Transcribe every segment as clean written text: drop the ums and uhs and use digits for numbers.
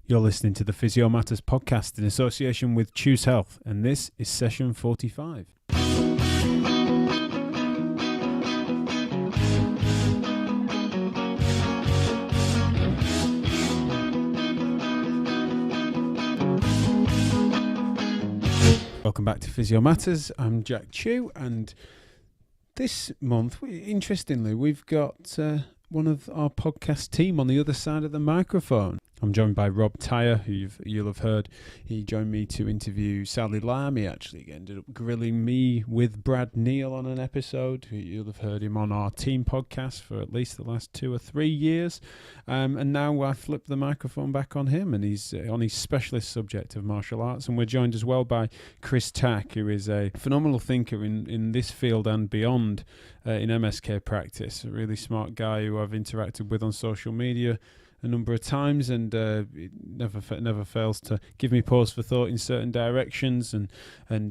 You're listening to the Physio Matters podcast in association with Choose Health, and this is session 45. Welcome back to Physio Matters. I'm Jack Chew, and this month, interestingly, we've got one of our podcast team on the other side of the microphone. I'm joined by Rob Tyer, who you'll have heard. He joined me to interview Sally Lamb. He actually ended up grilling me with Brad Neal on an episode. You'll have heard him on our team podcast for at least the last 2 or 3 years. And now I flipped the microphone back on him, and he's on his specialist subject of martial arts. And we're joined as well by Tack, who is a phenomenal thinker in this field and beyond in MSK practice. A really smart guy who I've interacted with on social media a number of times, and it never fails to give me pause for thought in certain directions, and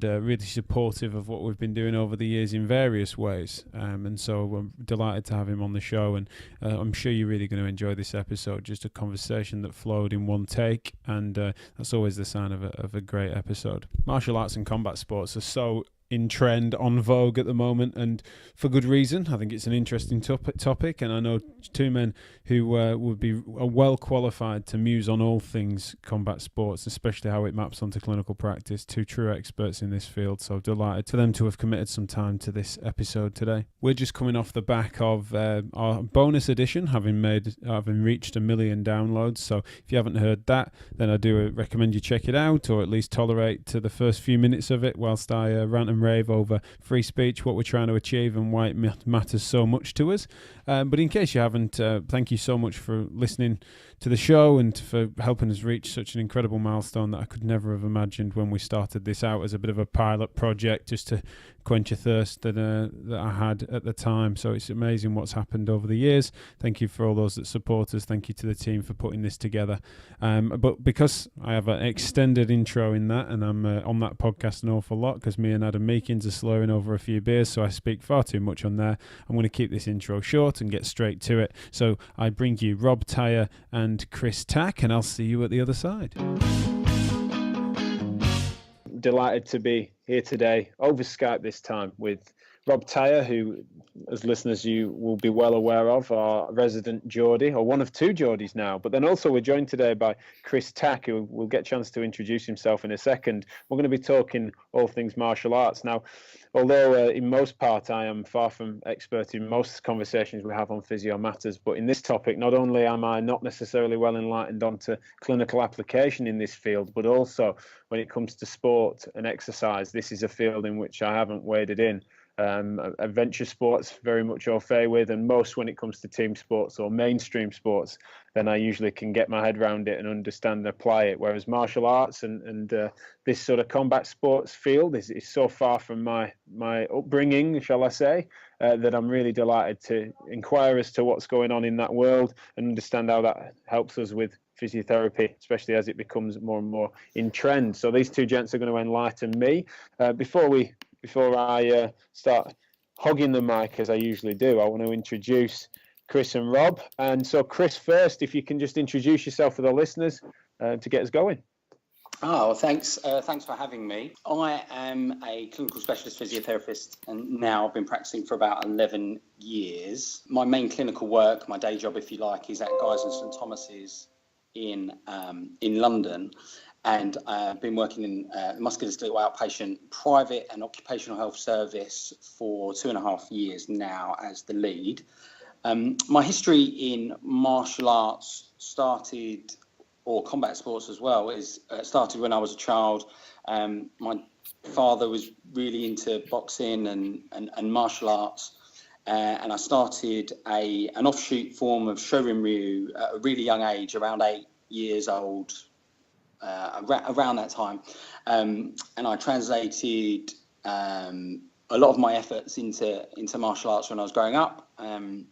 really supportive of what we've been doing over the years in various ways. And so I'm delighted to have him on the show, and I'm sure you're really going to enjoy this episode. Just a conversation that flowed in one take, and that's always the sign of a great episode. Martial arts and combat sports are so in trend, on vogue at the moment, and for good reason. I think it's an interesting topic, and I know two men who would be well qualified to muse on all things combat sports, especially how it maps onto clinical practice. Two true experts in this field, so delighted for them to have committed some time to this episode today. We're just coming off the back of our bonus edition, having reached 1 million downloads. So if you haven't heard that, then I do recommend you check it out, or at least tolerate to the first few minutes of it whilst I rant and rave over free speech, what we're trying to achieve, and why it matters so much to us. But in case you haven't, thank you so much for listening to the show and for helping us reach such an incredible milestone that I could never have imagined when we started this out as a bit of a pilot project just to quench a thirst that I had at the time. So it's amazing what's happened over the years. Thank you for all those that support us. Thank you to the team for putting this together. But because I have an extended intro in that, and I'm on that podcast an awful lot because me and Adam Meekins are slurring over a few beers, so I speak far too much on there. I'm going to keep this intro short and get straight to it. So I bring you Rob Tyer and Tack, and I'll see you at the other side. Delighted to be here today over Skype this time with Rob Tyer, who, as listeners, you will be well aware of, our resident Geordie, or one of two Geordies now. But then also we're joined today by Tack, who will get a chance to introduce himself in a second. We're going to be talking all things martial arts. Now, although in most part I am far from expert in most conversations we have on Physio Matters, but in this topic, not only am I not necessarily well enlightened onto clinical application in this field, but also when it comes to sport and exercise, this is a field in which I haven't waded in. Adventure sports very much au fait with, and most when it comes to team sports or mainstream sports, then I usually can get my head around it and understand and apply it, whereas martial arts and this sort of combat sports field is so far from my upbringing, shall I say, that I'm really delighted to inquire as to what's going on in that world and understand how that helps us with physiotherapy, especially as it becomes more and more in trend. So these two gents are going to enlighten me. Before I start hogging the mic, as I usually do, I want to introduce Chris and Rob. And so, Chris, first, if you can just introduce yourself for the listeners to get us going. Oh, thanks. Thanks for having me. I am a clinical specialist physiotherapist, and now I've been practicing for about 11 years. My main clinical work, my day job, if you like, is at Guy's and St Thomas's in London. And I've been working in musculoskeletal outpatient private and occupational health service for 2.5 years now as the lead. My history in martial arts started, or combat sports as well, started when I was a child. My father was really into boxing and martial arts. And I started an offshoot form of Shorin-ryu at a really young age, around 8 years old, around that time, and I translated a lot of my efforts into martial arts when I was growing up, and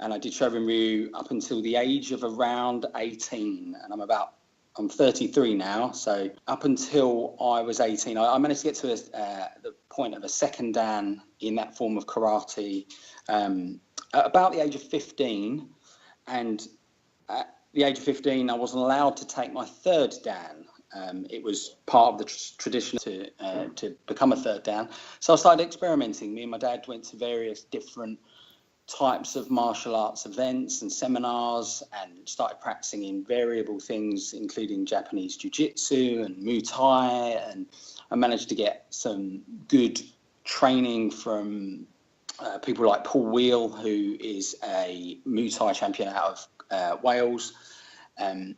I did Shorin-ryu up until the age of around 18, and I'm 33 now, so up until I was 18, I managed to get to the point of a second dan in that form of karate at about the age of 15, and the age of 15, I wasn't allowed to take my third Dan. It was part of the tradition to become a third Dan. So I started experimenting. Me and my dad went to various different types of martial arts events and seminars and started practicing in variable things, including Japanese jiu-jitsu and Muay Thai. And I managed to get some good training from people like Paul Wheel, who is a Muay Thai champion out of Wales. And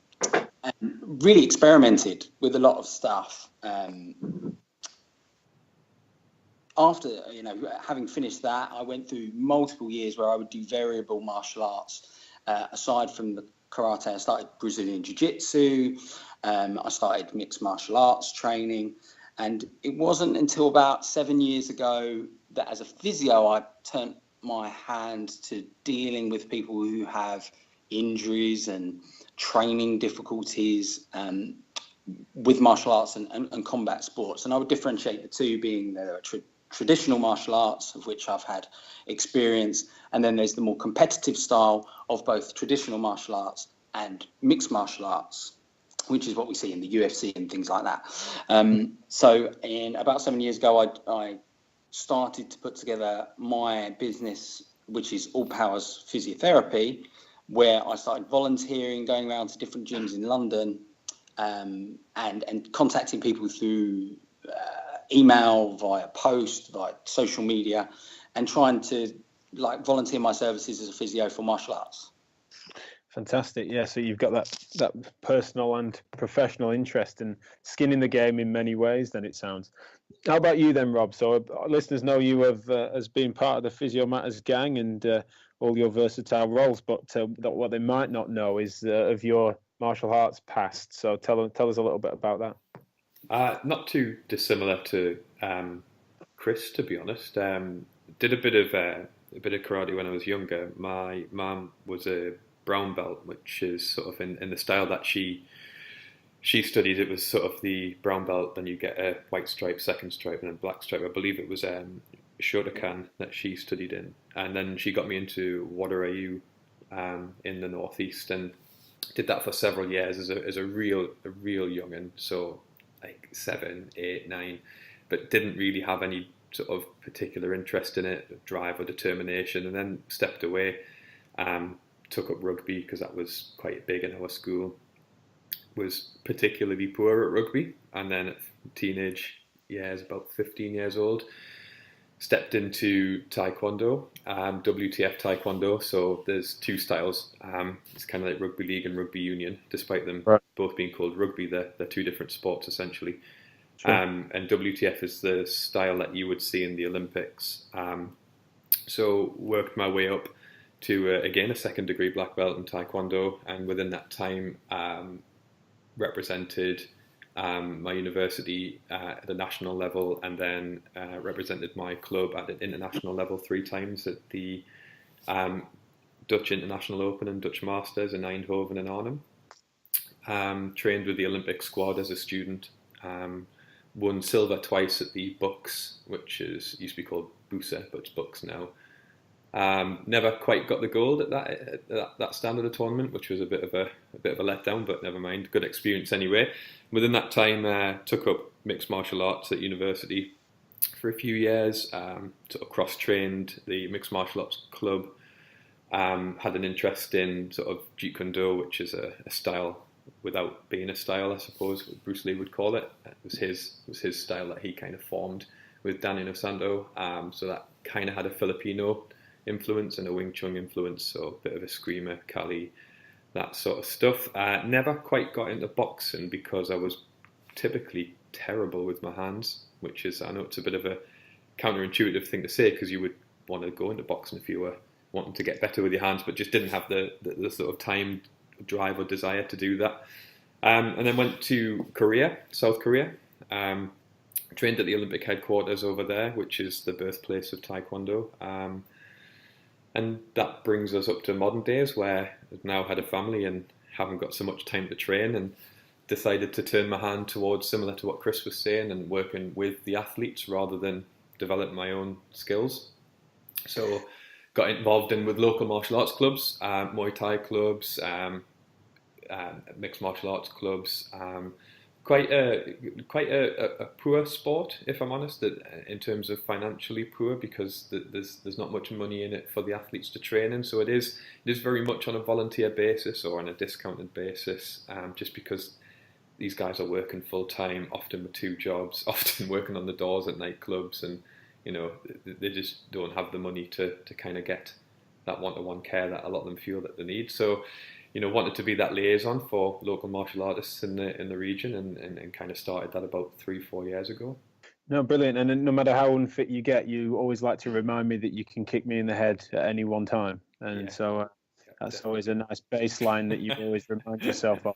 really experimented with a lot of stuff. After, having finished that, I went through multiple years where I would do variable martial arts. Aside from the karate, I started Brazilian Jiu-Jitsu. I started mixed martial arts training. And it wasn't until about 7 years ago that as a physio, I turned my hand to dealing with people who have injuries and training difficulties with martial arts and combat sports. And I would differentiate the two, being there are traditional martial arts, of which I've had experience, and then there's the more competitive style of both traditional martial arts and mixed martial arts, which is what we see in the UFC and things like that. So in about 7 years ago, I started to put together my business, which is All Powers Physiotherapy, where I started volunteering, going around to different gyms in London, and contacting people through email, via post, via social media, and trying to volunteer my services as a physio for martial arts. Fantastic. Yeah, so you've got that personal and professional interest in skin in the game in many ways, then it sounds. How about you then, Rob? So our listeners know you as being part of the Physio Matters gang and all your versatile roles, but what they might not know is of your martial arts past. So tell us a little bit about that. Not too dissimilar to Chris, to be honest. Did a bit of karate when I was younger. My mum was a brown belt, which is sort of in the style that she studied. It was sort of the brown belt, then you get a white stripe, second stripe, and a black stripe. I believe it was Shotokan that she studied in, and then she got me into Wadarayu in the northeast, and did that for several years as a real young'un. So like 7, 8, 9, but didn't really have any sort of particular interest in it, drive or determination, and then stepped away. Took up rugby because that was quite big in our school. Was particularly poor at rugby, and then at teenage years, about 15 years old, stepped into Taekwondo, WTF Taekwondo. So there's two styles. It's kind of like rugby league and rugby union, despite them both being called rugby. They're two different sports essentially. Sure. And WTF is the style that you would see in the Olympics. So worked my way up to again a second degree black belt in Taekwondo, and within that time represented my university at the national level, and then represented my club at an international level 3 times at the Dutch International Open and Dutch Masters in Eindhoven and Arnhem. Trained with the Olympic squad as a student. Won silver twice at the Bucks, which used to be called Busa, but it's Bucks now. Never quite got the gold at that standard of tournament, which was a bit of a letdown, but never mind. Good experience anyway. Within that time, took up mixed martial arts at university for a few years. Sort of cross-trained the mixed martial arts club. Had an interest in sort of Jeet Kune Do, which is a style without being a style, I suppose what Bruce Lee would call it. It was his style that he kind of formed with Danny Inosanto. So that kind of had a Filipino influence and a Wing Chun influence, so a bit of a screamer, Kali, that sort of stuff. Never quite got into boxing because I was typically terrible with my hands, which is, I know it's a bit of a counterintuitive thing to say, because you would want to go into boxing if you were wanting to get better with your hands, but just didn't have the sort of time, drive or desire to do that. And then went to Korea, South Korea. Trained at the Olympic headquarters over there, which is the birthplace of Taekwondo. And that brings us up to modern days, where I've now had a family and haven't got so much time to train, and decided to turn my hand towards, similar to what Chris was saying, and working with the athletes rather than develop my own skills. So got involved with local martial arts clubs, Muay Thai clubs, mixed martial arts clubs. Quite a poor sport, if I'm honest, in terms of financially poor, because there's not much money in it for the athletes to train in. So it is very much on a volunteer basis or on a discounted basis, just because these guys are working full time, often with 2 jobs, often working on the doors at nightclubs, and they just don't have the money to kind of get that one-to-one care that a lot of them feel that they need. So wanted to be that liaison for local martial artists in the region, and kind of started that about 3-4 years ago. No, brilliant. And no matter how unfit you get, you always like to remind me that you can kick me in the head at any one time. And Yeah. so that's Definitely. always a nice baseline that you always remind yourself of,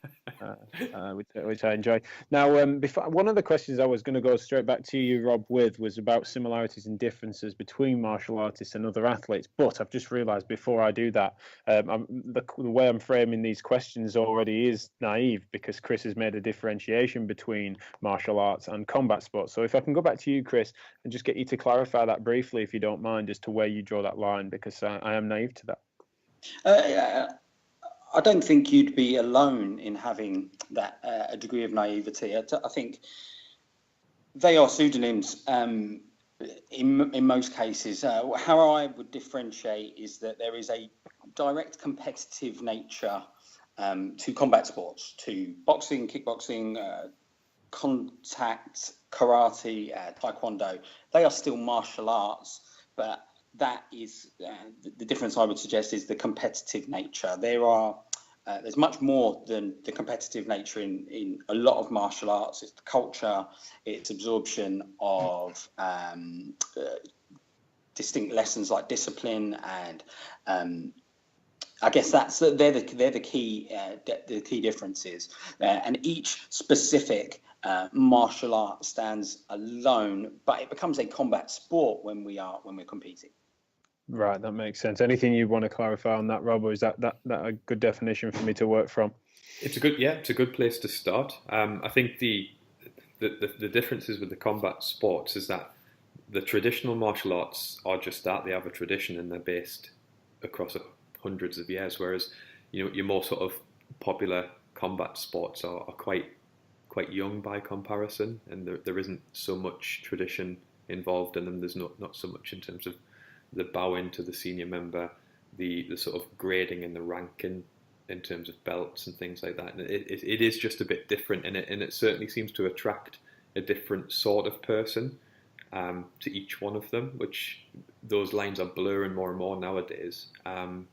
which I enjoy. Now, before, one of the questions I was going to go straight back to you, Rob, was about similarities and differences between martial artists and other athletes. But I've just realised before I do that, the way I'm framing these questions already is naive, because Chris has made a differentiation between martial arts and combat sports. So if I can go back to you, Chris, and just get you to clarify that briefly, if you don't mind, as to where you draw that line, because I am naive to that. I don't think you'd be alone in having that a degree of naivety. I think they are pseudonyms in most cases. How I would differentiate is that there is a direct competitive nature to combat sports, to boxing, kickboxing, contact, karate, taekwondo. They are still martial arts, but that is the difference I would suggest is the competitive nature. There's much more than the competitive nature in a lot of martial arts. It's the culture, it's absorption of distinct lessons like discipline, and I guess they're the key differences. And each specific martial art stands alone, but it becomes a combat sport when we're competing. Right, that makes sense. Anything you want to clarify on that, Rob, or is that a good definition for me to work from? It's a good place to start. I think the differences with the combat sports is that the traditional martial arts are just that. They have a tradition and they're based across hundreds of years, whereas your more sort of popular combat sports are quite young by comparison, and there isn't so much tradition involved in them. There's not so much in terms of the bowing to the senior member, the sort of grading and the ranking in terms of belts and things like that. And it is just a bit different, and it certainly seems to attract a different sort of person to each one of them, which those lines are blurring more and more nowadays,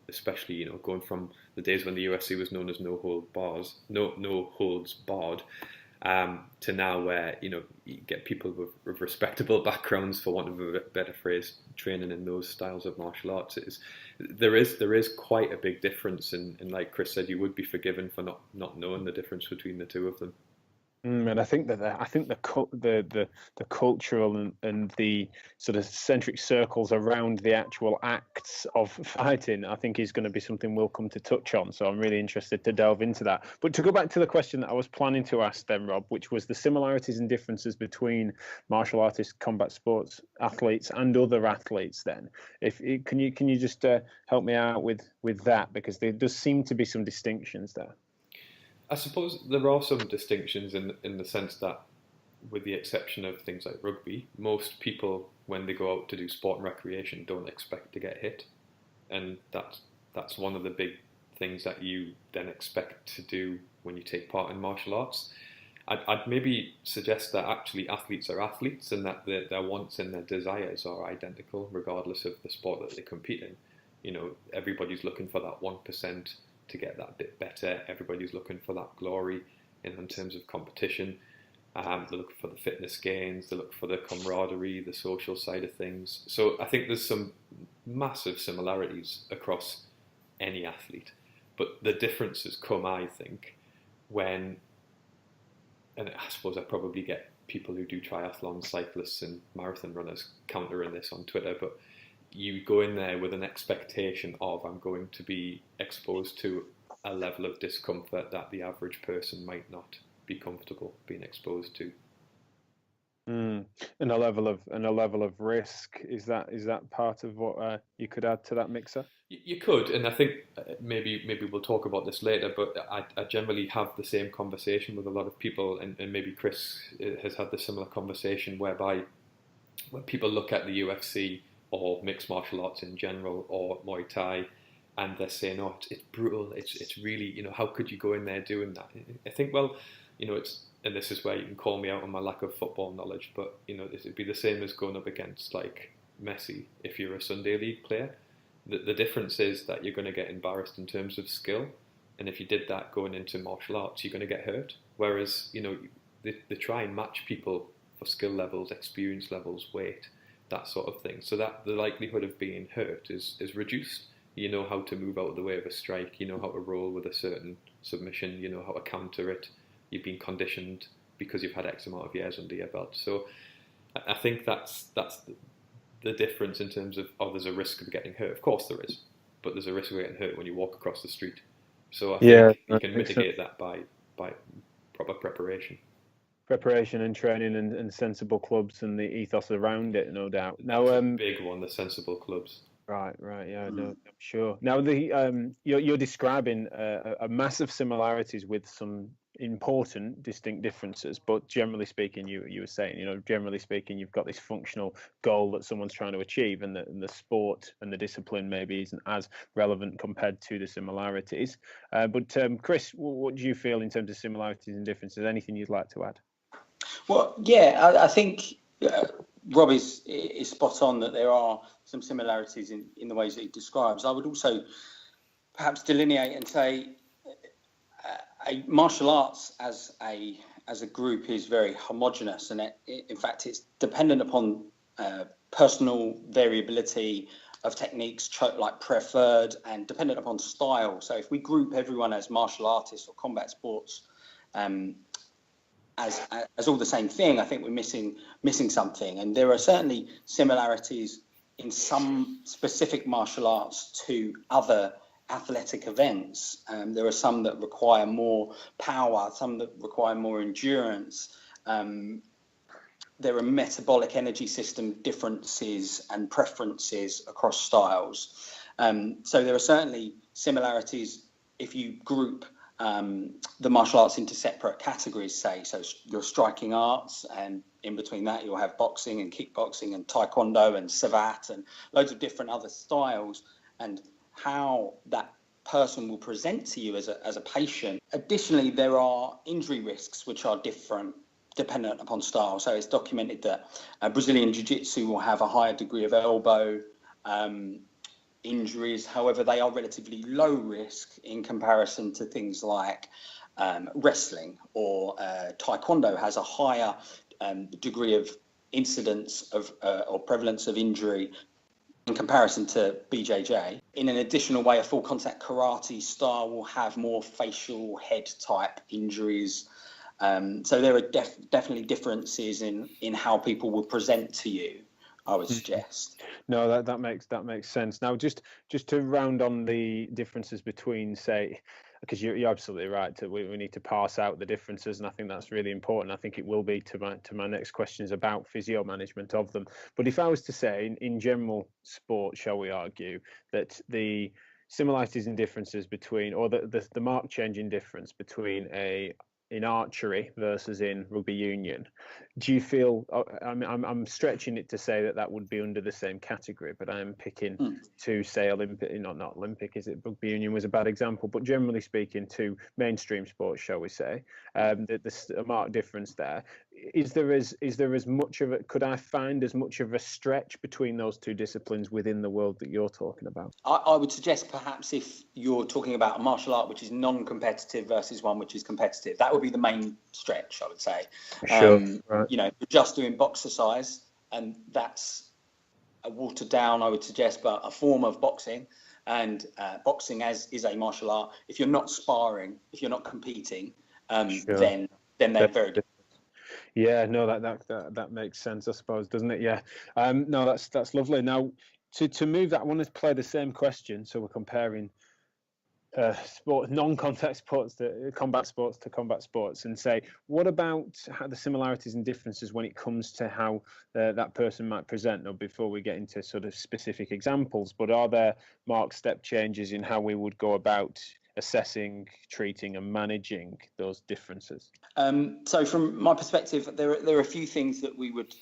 especially going from the days when the UFC was known as no holds barred, to now where you get people with respectable backgrounds, for want of a better phrase, training in those styles of martial arts. There is quite a big difference, and like Chris said, you would be forgiven for not knowing the difference between the two of them. And I think that the cultural and the sort of centric circles around the actual acts of fighting, I think, is going to be something we'll come to touch on. So I'm really interested to delve into that. But to go back to the question that I was planning to ask then, Rob, which was the similarities and differences between martial artists, combat sports athletes, and other athletes. Then, can you just help me out with that, because there does seem to be some distinctions there. I suppose there are some distinctions in the sense that, with the exception of things like rugby, most people, when they go out to do sport and recreation, don't expect to get hit, and that's one of the big things that you then expect to do when you take part in martial arts. I'd maybe suggest that actually athletes are athletes, and that their wants and their desires are identical regardless of the sport that they compete in. Everybody's looking for that 1% to get that bit better. Everybody's looking for that glory in terms of competition. They look for the fitness gains, they look for the camaraderie, the social side of things. So I think there's some massive similarities across any athlete, but the differences come, I think, when, and I suppose I probably get people who do triathlon, cyclists and marathon runners countering this on Twitter, but you go in there with an expectation of, I'm going to be exposed to a level of discomfort that the average person might not be comfortable being exposed to. And a level of risk, is that part of what you could add to that mixer? You could, and I think maybe we'll talk about this later. But I generally have the same conversation with a lot of people, and maybe Chris has had the similar conversation whereby when people look at the UFC or mixed martial arts in general or Muay Thai, and they're saying, "Oh, it's brutal. It's really, how could you go in there doing that?" I think, well, it's, and this is where you can call me out on my lack of football knowledge, but it'd be the same as going up against like Messi if you're a Sunday League player. The difference is that you're going to get embarrassed in terms of skill, and if you did that going into martial arts, you're going to get hurt. Whereas they try and match people for skill levels, experience levels, weight, that sort of thing, so that the likelihood of being hurt is reduced. You know how to move out of the way of a strike. You know how to roll with a certain submission. You know how to counter it. You've been conditioned because you've had X amount of years under your belt. So I think that's the difference in terms of, there's a risk of getting hurt. Of course there is, but there's a risk of getting hurt when you walk across the street. So I think you can mitigate that by proper preparation. Preparation and training and sensible clubs and the ethos around it, no doubt. Now, big one, the sensible clubs. Right, yeah, no, sure. Now, you're describing a massive similarities with some important distinct differences, but generally speaking, you were saying, generally speaking, you've got this functional goal that someone's trying to achieve, and the sport and the discipline maybe isn't as relevant compared to the similarities. But Chris, what do you feel in terms of similarities and differences? Anything you'd like to add? Well, yeah, I think Rob is spot on that there are some similarities in the ways that he describes. I would also perhaps delineate and say martial arts as a group is very homogenous, and in fact it's dependent upon personal variability of techniques like preferred, and dependent upon style. So if we group everyone as martial artists or combat sports as all the same thing, I think we're missing something. And there are certainly similarities in some specific martial arts to other athletic events. There are some that require more power, some that require more endurance. There are metabolic energy system differences and preferences across styles. So there are certainly similarities if you group the martial arts into separate categories, say. So your striking arts, and in between that you'll have boxing and kickboxing and taekwondo and savate and loads of different other styles, and how that person will present to you as a patient. Additionally, there are injury risks which are different dependent upon style. So it's documented that Brazilian Jiu-Jitsu will have a higher degree of elbow injuries. However, they are relatively low risk in comparison to things like wrestling, or taekwondo has a higher degree of incidence of or prevalence of injury in comparison to BJJ. In an additional way, a full contact karate style will have more facial head type injuries. So there are definitely differences in how people will present to you, I would suggest. No, that makes sense. Now, just to round on the differences between, say, because you're absolutely right. We need to parse out the differences, and I think that's really important. I think it will be to my next questions about physio management of them. But if I was to say, in general sport, shall we argue that the similarities and differences between, or the marked change in difference between in archery versus in rugby union, do you feel, I'm stretching it to say that would be under the same category, but I'm picking to say Olympic, not Olympic, is it? Rugby union was a bad example, but generally speaking, to mainstream sports, shall we say, there's a marked difference there. Is there as much of it, could I find as much of a stretch between those two disciplines within the world that you're talking about? I would suggest perhaps if you're talking about a martial art which is non-competitive versus one which is competitive, that would be the main stretch, I would say. Sure. Right. You're just doing boxercise, and that's a watered down, I would suggest, but a form of boxing. And boxing is a martial art. If you're not sparring, if you're not competing, Sure. then they're very different. Yeah, no, that makes sense, I suppose, doesn't it? Yeah. No, that's lovely. Now, to move that, I want to play the same question. So we're comparing non-contact sports to combat sports, and say, what about how the similarities and differences when it comes to how that person might present? Now, before we get into sort of specific examples, but are there marked step changes in how we would go about assessing, treating, and managing those differences? So, from my perspective, there are a few things that we would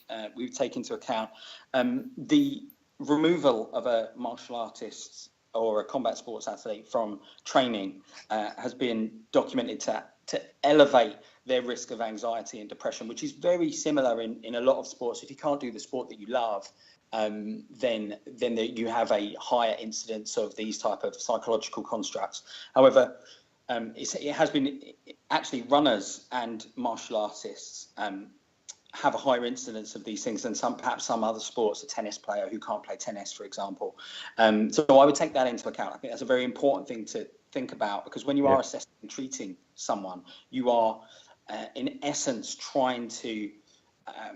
take into account. The removal of a martial artist or a combat sports athlete from training has been documented to elevate their risk of anxiety and depression, which is very similar in a lot of sports. If you can't do the sport that you love, then you have a higher incidence of these type of psychological constructs. However, it has been actually runners and martial artists have a higher incidence of these things than perhaps some other sports, a tennis player who can't play tennis, for example. So I would take that into account. I think that's a very important thing to think about, because when you are assessing and treating someone, you are in essence trying to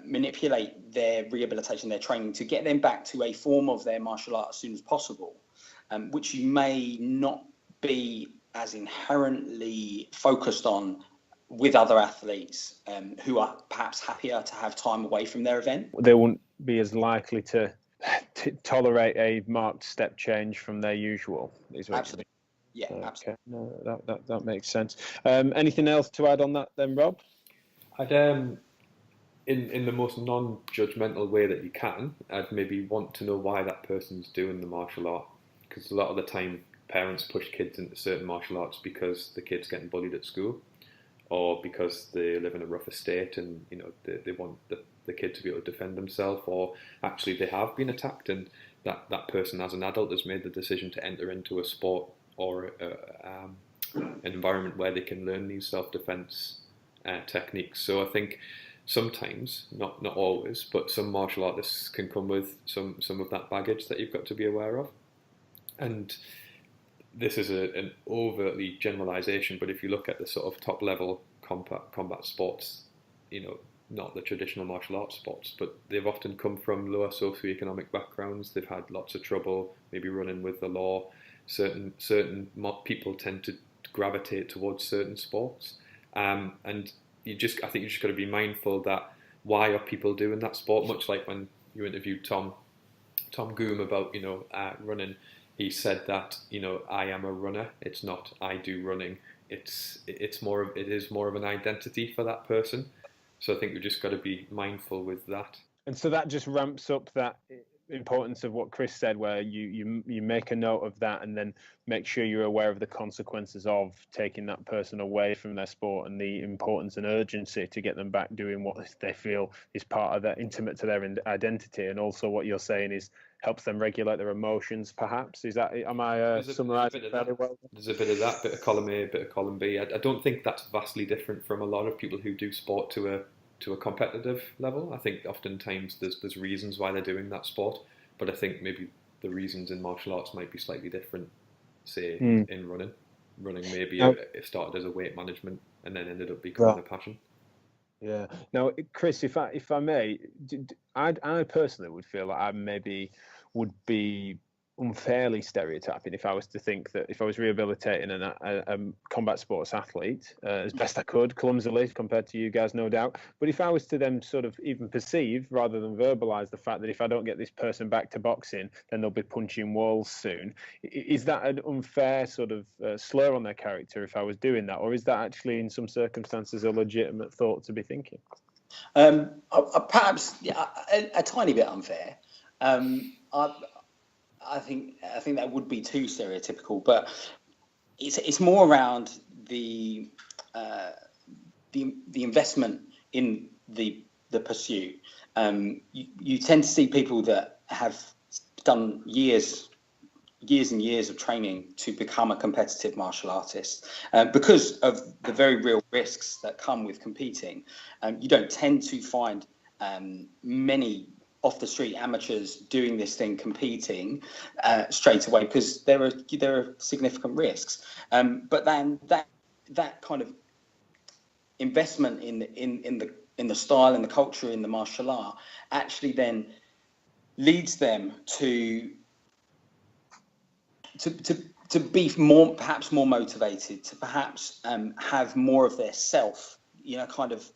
manipulate their rehabilitation, their training, to get them back to a form of their martial art as soon as possible, which you may not be as inherently focused on with other athletes who are perhaps happier to have time away from their event. They won't be as likely to tolerate a marked step change from their usual. Absolutely. Yeah, okay. Absolutely. No, that makes sense. Anything else to add on that then, Rob? I'd in the most non-judgmental way that you can, I'd maybe want to know why that person's doing the martial art, because a lot of the time parents push kids into certain martial arts because the kid's getting bullied at school, or because they live in a rough estate and they want the kid to be able to defend themselves, or actually they have been attacked and that person as an adult has made the decision to enter into a sport or an environment where they can learn these self-defense techniques. So I think sometimes, not always, but some martial artists can come with some of that baggage that you've got to be aware of. And this is an overtly generalization, but if you look at the sort of top level combat sports, not the traditional martial arts sports, but they've often come from lower socioeconomic backgrounds. They've had lots of trouble, maybe running with the law. Certain people tend to gravitate towards certain sports, and I think you just got to be mindful that why are people doing that sport? Much like when you interviewed Tom Goom about running. He said that I am a runner. It's not I do running. It is more of an identity for that person. So I think we've just got to be mindful with that. And so that just ramps up that importance of what Chris said, where you make a note of that and then make sure you're aware of the consequences of taking that person away from their sport, and the importance and urgency to get them back doing what they feel is part of that, intimate to their identity. And also what you're saying is helps them regulate their emotions, perhaps. Am I summarising fairly well? There's a bit of that, bit of column A, bit of column B. I don't think that's vastly different from a lot of people who do sport to a competitive level. I think oftentimes there's reasons why they're doing that sport, but I think maybe the reasons in martial arts might be slightly different. Say in running maybe it started as a weight management and then ended up becoming a passion. Yeah. Now, Chris, if I may, I personally would feel like I maybe would be unfairly stereotyping if I was to think that if I was rehabilitating a combat sports athlete as best I could, clumsily compared to you guys, no doubt, but if I was to then sort of even perceive rather than verbalise the fact that if I don't get this person back to boxing, then they'll be punching walls soon, is that an unfair sort of slur on their character if I was doing that, or is that actually in some circumstances a legitimate thought to be thinking? Perhaps a tiny bit unfair. I think that would be too stereotypical, but it's more around the investment in the pursuit. You tend to see people that have done years and years of training to become a competitive martial artist because of the very real risks that come with competing. You don't tend to find many off the street amateurs doing this thing, competing straight away, because there are significant risks. But then that kind of investment in the style and the culture in the martial art actually then leads them to to be perhaps more motivated, to perhaps have more of their self, kind of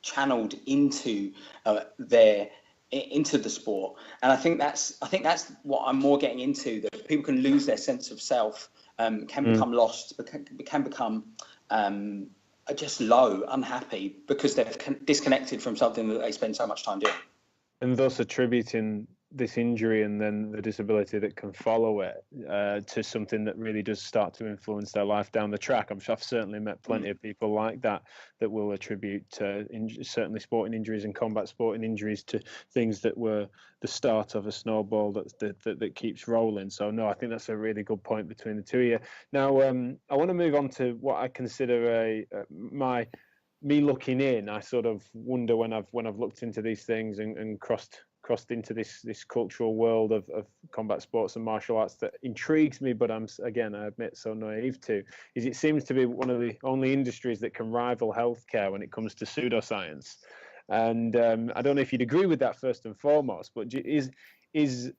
channeled into into the sport. And I think that's what I'm more getting into, that people can lose their sense of self, can become lost, can become just low, unhappy, because they've disconnected from something that they spend so much time doing. And thus attributing this injury and then the disability that can follow it to something that really does start to influence their life down the track. I've certainly met plenty of people like that will attribute certainly sporting injuries and combat sporting injuries to things that were the start of a snowball that keeps rolling. So no, I think that's a really good point between the two of you. Now, I want to move on to what I consider me looking in. I sort of wonder when I've looked into these things and crossed into this cultural world of combat sports and martial arts that intrigues me, but I admit, so naive to, is it seems to be one of the only industries that can rival healthcare when it comes to pseudoscience. And I don't know if you'd agree with that first and foremost, but is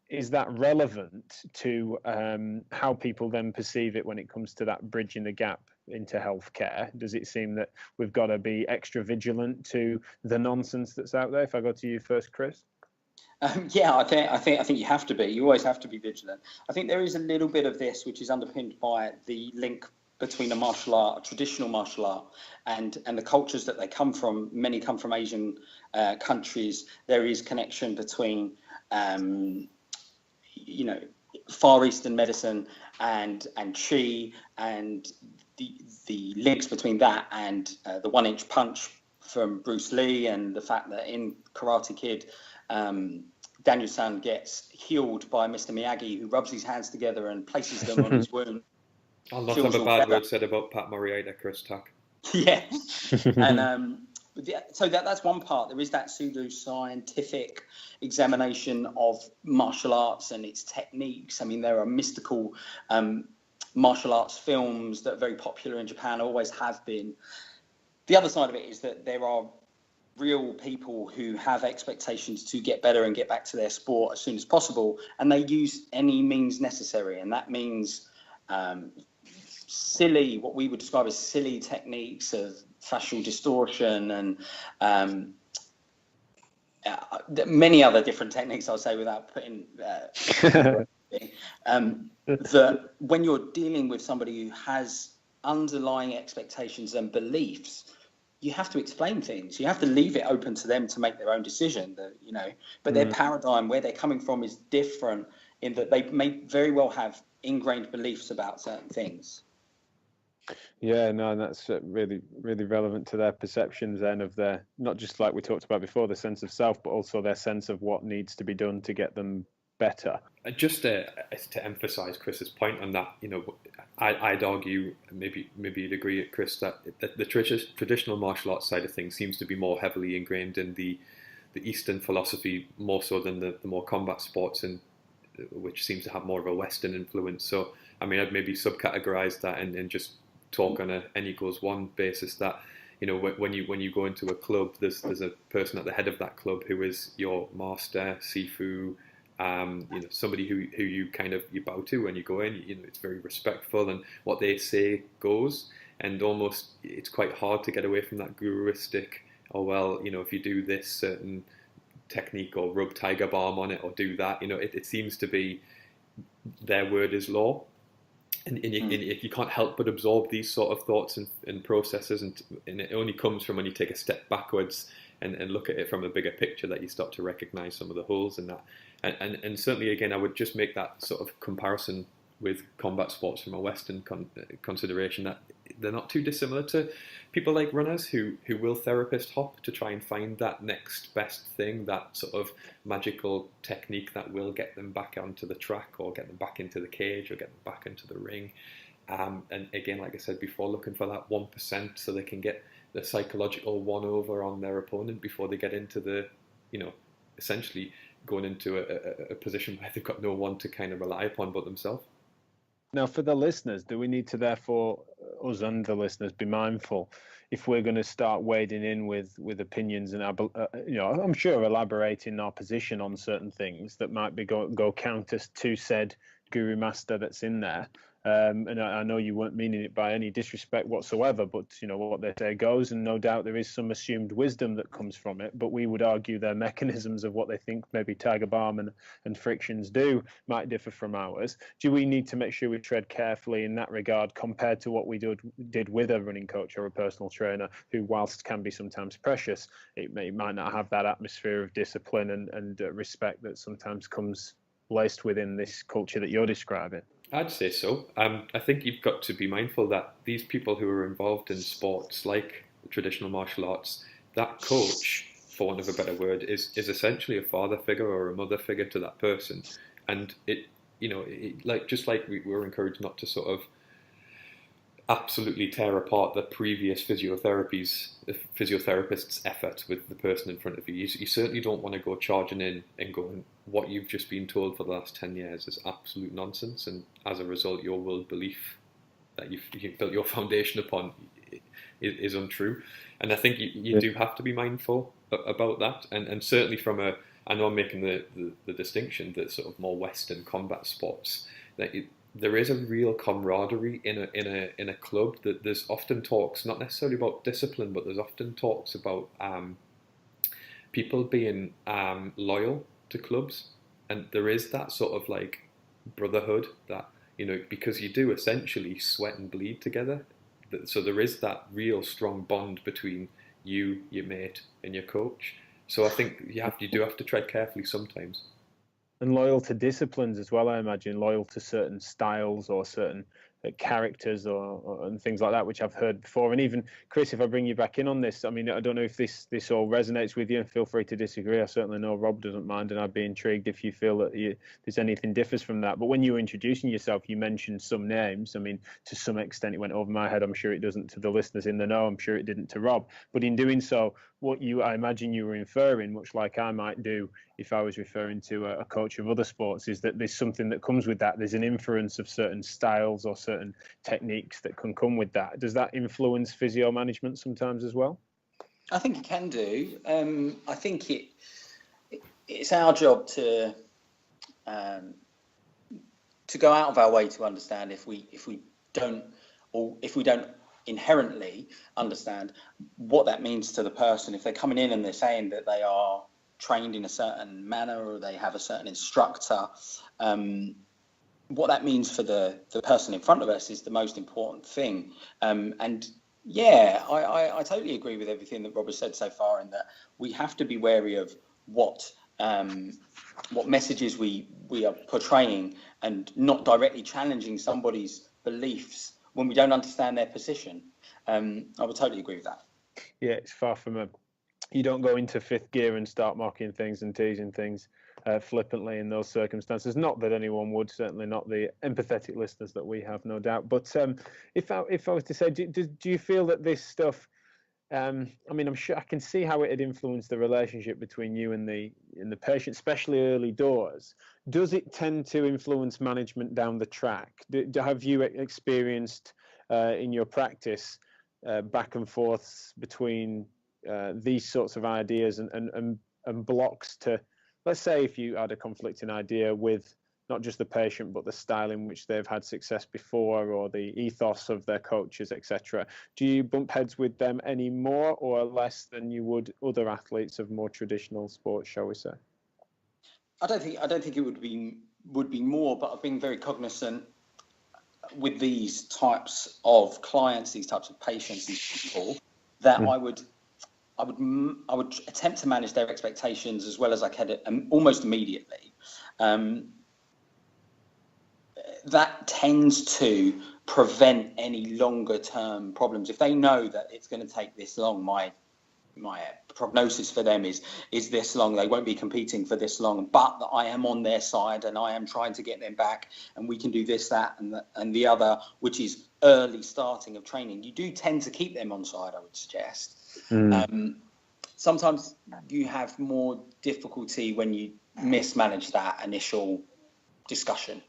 that relevant to how people then perceive it when it comes to that bridging the gap into healthcare? Does it seem that we've got to be extra vigilant to the nonsense that's out there? If I go to you first, Chris. Yeah, I think you have to be. You always have to be vigilant. I think there is a little bit of this which is underpinned by the link between a traditional martial art, and the cultures that they come from. Many come from Asian countries. There is connection between, Far Eastern medicine and Chi, and the links between that and the 1-inch punch from Bruce Lee, and the fact that in Karate Kid, Daniel-san gets healed by Mr. Miyagi, who rubs his hands together and places them on his wound. I'll not have a bad word said about Pat Murray either, Chris Tack. Yeah. And so that's one part. There is that pseudo-scientific examination of martial arts and its techniques. I mean, there are mystical martial arts films that are very popular in Japan, always have been. The other side of it is that there are real people who have expectations to get better and get back to their sport as soon as possible, and they use any means necessary, and that means what we would describe as silly techniques of fascial distortion and many other different techniques, I'll say, without putting that when you're dealing with somebody who has underlying expectations and beliefs, you have to explain things. You have to leave it open to them to make their own decision. But their paradigm, where they're coming from, is different in that they may very well have ingrained beliefs about certain things. Yeah, no, that's really, really relevant to their perceptions then of their, not just like we talked about before, the sense of self, but also their sense of what needs to be done to get them better. Just to emphasise Chris's point on that, I'd argue, maybe you'd agree, Chris, that the traditional martial arts side of things seems to be more heavily ingrained in the Eastern philosophy, more so than the more combat sports, and which seems to have more of a Western influence. So, I mean, I'd maybe subcategorise that and just talk on a N=1 basis, that when you go into a club, there's a person at the head of that club who is your master, Sifu, somebody who you kind of you bow to when you go in. It's very respectful, and what they say goes, and almost it's quite hard to get away from that guruistic, if you do this certain technique or rub tiger balm on it or do that, it seems to be their word is law. And if you can't help but absorb these sort of thoughts and processes, and it only comes from when you take a step backwards and look at it from a bigger picture that you start to recognise some of the holes in that. And certainly, again, I would just make that sort of comparison with combat sports from a Western consideration, that they're not too dissimilar to people like runners who will therapist hop to try and find that next best thing, that sort of magical technique that will get them back onto the track or get them back into the cage or get them back into the ring. And again, like I said before, looking for that 1% so they can get the psychological one over on their opponent before they get into the, essentially going into a position where they've got no one to kind of rely upon but themselves. Now, for the listeners, do we need to therefore, us and the listeners, be mindful if we're going to start wading in with opinions and I'm sure elaborating our position on certain things that might be go counter to said guru master that's in there? And I know you weren't meaning it by any disrespect whatsoever, but what they say goes, and no doubt there is some assumed wisdom that comes from it. But we would argue their mechanisms of what they think maybe tiger balm and frictions do might differ from ours. Do we need to make sure we tread carefully in that regard compared to what we did with a running coach or a personal trainer, who, whilst can be sometimes precious, it might not have that atmosphere of discipline and respect that sometimes comes laced within this culture that you're describing? I'd say so. I think you've got to be mindful that these people who are involved in sports like traditional martial arts, that coach, for want of a better word, is essentially a father figure or a mother figure to that person. And just like we were encouraged not to sort of absolutely tear apart the previous physiotherapist's effort with the person in front of you. You certainly don't want to go charging in and going, what you've just been told for the last 10 years is absolute nonsense, and as a result your world belief that you've built your foundation upon is untrue. And I think you do have to be mindful about that, and certainly I know I'm making the distinction that sort of more Western combat sports, that there is a real camaraderie in a club. That there's often talks, not necessarily about discipline, but there's often talks about people being loyal to clubs, and there is that sort of like brotherhood that because you do essentially sweat and bleed together. So there is that real strong bond between you, your mate, and your coach. So I think you do have to tread carefully sometimes. And loyal to disciplines as well, I imagine, loyal to certain styles or certain characters and things like that, which I've heard before. And even, Chris, if I bring you back in on this, I mean, I don't know if this all resonates with you, and feel free to disagree. I certainly know Rob doesn't mind, and I'd be intrigued if you feel that there's anything differs from that. But when you were introducing yourself, you mentioned some names. I mean, to some extent, it went over my head. I'm sure it doesn't to the listeners in the know. I'm sure it didn't to Rob. But in doing so, I imagine you were inferring, much like I might do if I was referring to a coach of other sports, is that there's something that comes with that. There's an inference of certain styles or certain techniques that can come with that. Does that influence physio management sometimes as well? I think it can do. I think it's our job to go out of our way to understand if we don't inherently understand what that means to the person. If they're coming in and they're saying that they are trained in a certain manner or they have a certain instructor, what that means for the person in front of us is the most important thing. And yeah, I totally agree with everything that Rob has said so far, in that we have to be wary of what messages we are portraying, and not directly challenging somebody's beliefs when we don't understand their position. I would totally agree with that. Yeah, it's far from you don't go into fifth gear and start mocking things and teasing things flippantly in those circumstances. Not that anyone would, certainly not the empathetic listeners that we have, no doubt. But if I was to say, do you feel that this stuff, I mean, I'm sure I can see how it had influenced the relationship between you and the patient, especially early doors. Does it tend to influence management down the track? Have you experienced in your practice back and forths between these sorts of ideas and blocks to, let's say, if you had a conflicting idea with not just the patient, but the style in which they've had success before, or the ethos of their coaches, etc. Do you bump heads with them any more or less than you would other athletes of more traditional sports, shall we say? I don't think it would be more, but I've been very cognizant with these types of clients, these types of patients, these people, that I would attempt to manage their expectations as well as I can, almost immediately. That tends to prevent any longer term problems. If they know that it's going to take this long, my prognosis for them is this long, they won't be competing for this long, but that I am on their side and I am trying to get them back, and we can do this, that, and the other, which is early starting of training. You do tend to keep them on side, I would suggest. Sometimes you have more difficulty when you mismanage that initial discussion.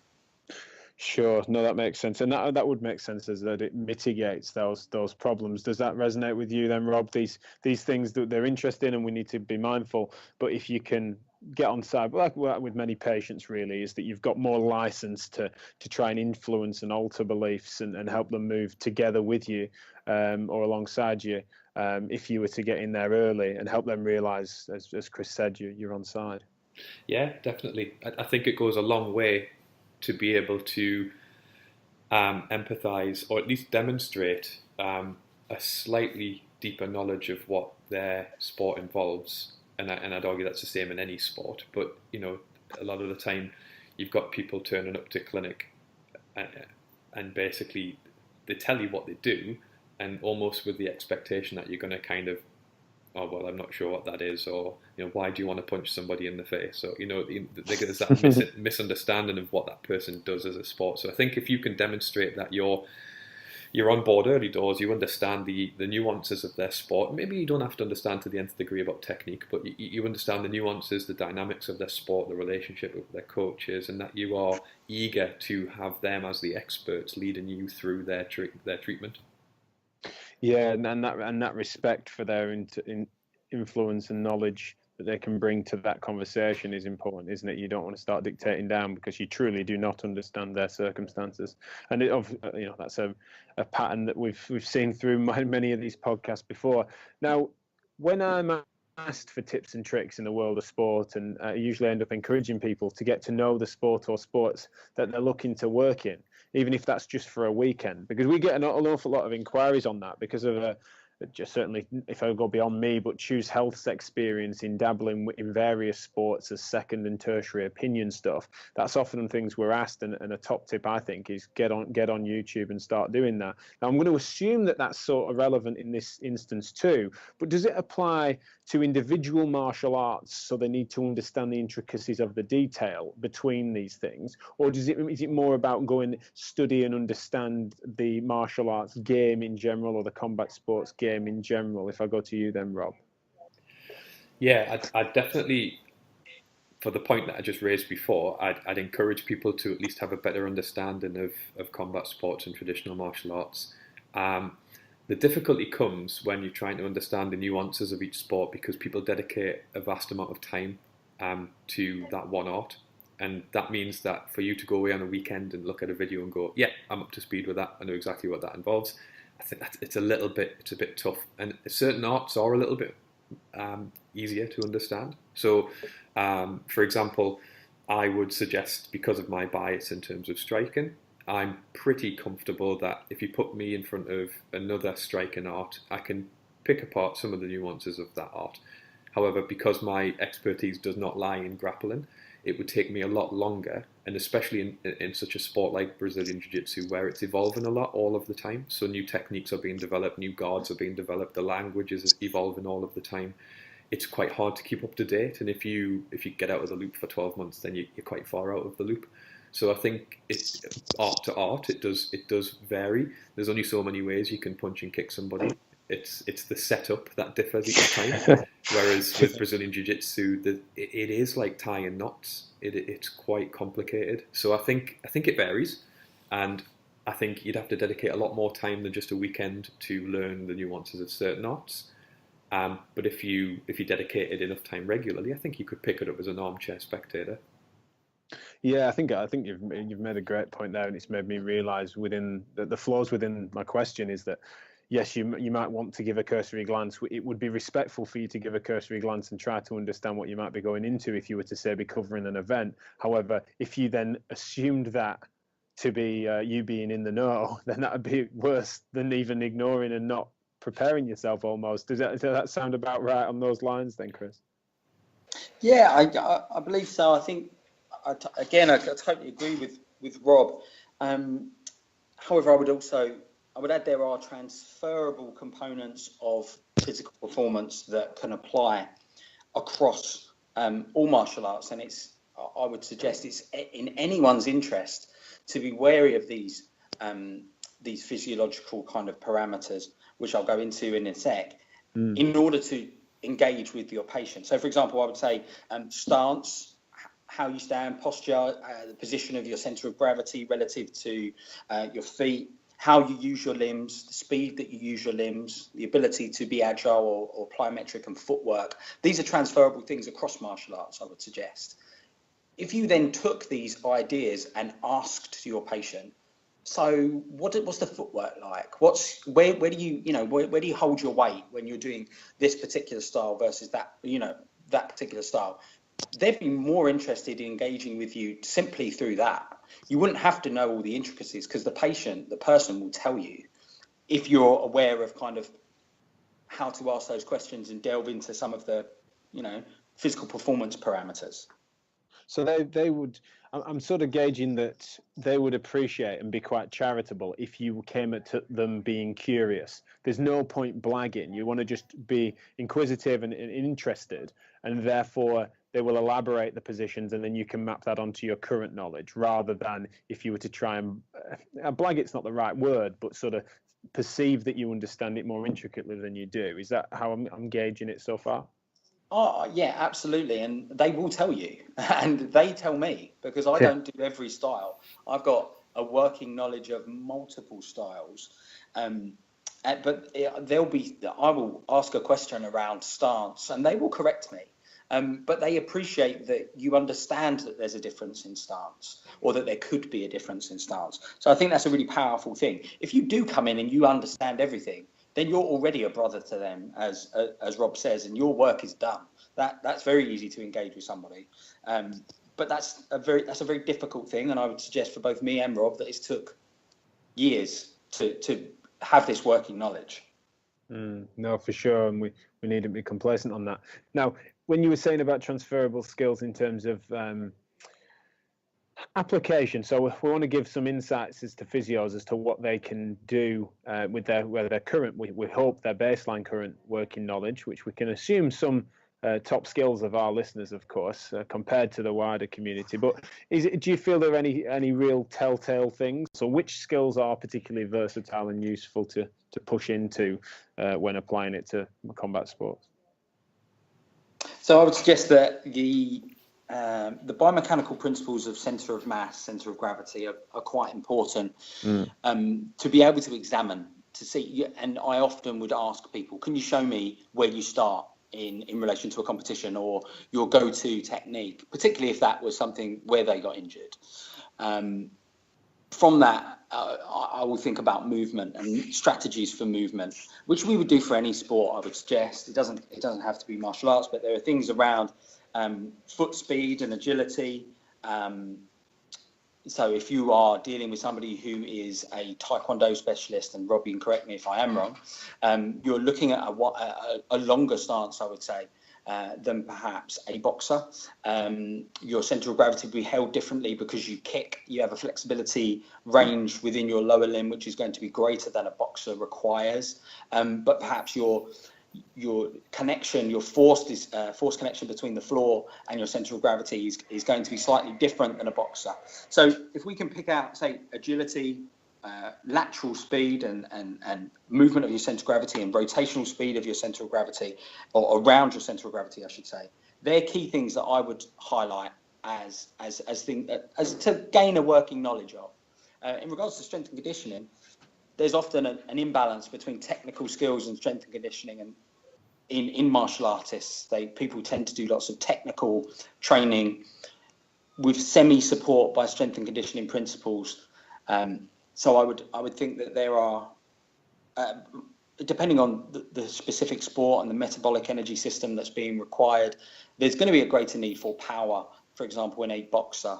Sure, no, that makes sense, and that would make sense, as that it mitigates those problems. Does that resonate with you then, Rob? These things that they're interested in, and we need to be mindful. But if you can get on side, but like with many patients really, is that you've got more license to try and influence and alter beliefs and help them move together with you or alongside you if you were to get in there early and help them realize, as Chris said, you're on side. Yeah, definitely. I think it goes a long way to be able to empathize or at least demonstrate a slightly deeper knowledge of what their sport involves. And I'd argue that's the same in any sport. But, you know, a lot of the time you've got people turning up to clinic and basically they tell you what they do, and almost with the expectation that you're going to kind of, oh, well, I'm not sure what that is, or, you know, why do you want to punch somebody in the face? Or, you know, there's that misunderstanding of what that person does as a sport. So I think if you can demonstrate that you're on board early doors, you understand the nuances of their sport. Maybe you don't have to understand to the nth degree about technique, but you understand the nuances, the dynamics of their sport, the relationship with their coaches, and that you are eager to have them as the experts leading you through their treatment. Yeah, and that respect for their influence and knowledge that they can bring to that conversation is important, isn't it? You don't want to start dictating down because you truly do not understand their circumstances, and that's a pattern that we've seen through many of these podcasts before. Now, when I'm asked for tips and tricks in the world of sport, and I usually end up encouraging people to get to know the sport or sports that they're looking to work in, even if that's just for a weekend, because we get an awful lot of inquiries on that because of just certainly, if I go beyond me, but Choose Health's experience in dabbling in various sports as second and tertiary opinion stuff. That's often things we're asked, and a top tip I think is get on YouTube and start doing that. Now I'm going to assume that that's sort of relevant in this instance too, but does it apply to individual martial arts, so they need to understand the intricacies of the detail between these things, or is it more about going study and understand the martial arts game in general, or the combat sports game in general? If I go to you then, Rob. Yeah, I'd definitely, for the point that I just raised before, I'd encourage people to at least have a better understanding of combat sports and traditional martial arts. The difficulty comes when you're trying to understand the nuances of each sport, because people dedicate a vast amount of time to that one art. And that means that for you to go away on a weekend and look at a video and go, yeah, I'm up to speed with that, I know exactly what that involves, I think it's a bit tough. And certain arts are a little bit easier to understand. So, for example, I would suggest, because of my bias in terms of striking, I'm pretty comfortable that if you put me in front of another striking art, I can pick apart some of the nuances of that art. However, because my expertise does not lie in grappling, it would take me a lot longer, and especially in such a sport like Brazilian Jiu-Jitsu, where it's evolving a lot all of the time. So new techniques are being developed, new guards are being developed, the language is evolving all of the time. It's quite hard to keep up to date, and if you get out of the loop for 12 months, then you're quite far out of the loop. So I think it's art to art. It does vary. There's only so many ways you can punch and kick somebody. It's the setup that differs each time. Whereas with Brazilian Jiu-Jitsu, it is like tying knots. It's quite complicated. So I think it varies, and I think you'd have to dedicate a lot more time than just a weekend to learn the nuances of certain arts. But if you dedicated enough time regularly, I think you could pick it up as an armchair spectator. Yeah, I think you've made a great point there, and it's made me realise within the flaws within my question is that, yes, you might want to give a cursory glance. It would be respectful for you to give a cursory glance and try to understand what you might be going into if you were to, say, be covering an event. However, if you then assumed that to be you being in the know, then that would be worse than even ignoring and not preparing yourself almost. Does that sound about right on those lines then, Chris? Yeah, I believe so. I think, I totally agree with Rob. However, I would add there are transferable components of physical performance that can apply across all martial arts, and I would suggest it's in anyone's interest to be wary of these physiological kind of parameters, which I'll go into in a sec, in order to engage with your patient. So, for example, I would say stance, how you stand, posture, the position of your center of gravity relative to your feet, how you use your limbs, the speed that you use your limbs, the ability to be agile or plyometric and footwork. These are transferable things across martial arts, I would suggest. If you then took these ideas and asked your patient, so what's the footwork like? Where do you hold your weight when you're doing this particular style versus that particular style? They'd be more interested in engaging with you simply through that. You wouldn't have to know all the intricacies, because the person will tell you if you're aware of kind of how to ask those questions and delve into some of the, physical performance parameters. So they would, I'm sort of gauging that they would appreciate and be quite charitable if you came at them being curious. There's no point blagging. You want to just be inquisitive and interested, and therefore they will elaborate the positions, and then you can map that onto your current knowledge, rather than if you were to try and blag, it's not the right word, but sort of perceive that you understand it more intricately than you do. Is that how I'm gauging it so far? Oh, yeah, absolutely. And they will tell you, and they tell me, because I don't do every style. I've got a working knowledge of multiple styles. But I will ask a question around stance, and they will correct me. But they appreciate that you understand that there's a difference in stance, or that there could be a difference in stance. So I think that's a really powerful thing. If you do come in and you understand everything, then you're already a brother to them, as Rob says, and your work is done. That's very easy to engage with somebody. But that's a very difficult thing, and I would suggest for both me and Rob that it took years to have this working knowledge. No, for sure, and we needn't be complacent on that. Now, when you were saying about transferable skills in terms of application, so we want to give some insights as to physios as to what they can do with their current, we hope their baseline current working knowledge, which we can assume some top skills of our listeners, of course, compared to the wider community. But do you feel there are any real telltale things? So which skills are particularly versatile and useful to push into when applying it to combat sports? So I would suggest that the biomechanical principles of centre of mass, centre of gravity are quite important to be able to examine, to see. And I often would ask people, can you show me where you start in relation to a competition, or your go-to technique, particularly if that was something where they got injured. From that, I will think about movement and strategies for movement, which we would do for any sport, I would suggest. It doesn't have to be martial arts, but there are things around foot speed and agility. So if you are dealing with somebody who is a taekwondo specialist, and Rob, you can correct me if I am wrong, you're looking at a longer stance, I would say, than perhaps a boxer. Your centre of gravity will be held differently because you kick. You have a flexibility range within your lower limb, which is going to be greater than a boxer requires. But perhaps your connection, your force connection between the floor and your centre of gravity is going to be slightly different than a boxer. So if we can pick out, say, agility, lateral speed and movement of your centre of gravity, and rotational speed of your centre of gravity, or around your centre of gravity, I should say, they're key things that I would highlight as to gain a working knowledge of. In regards to strength and conditioning, there's often an imbalance between technical skills and strength and conditioning, and in martial artists, people tend to do lots of technical training with semi-support by strength and conditioning principles. So I would think that there are, depending on the specific sport and the metabolic energy system that's being required, there's going to be a greater need for power, for example, in a boxer,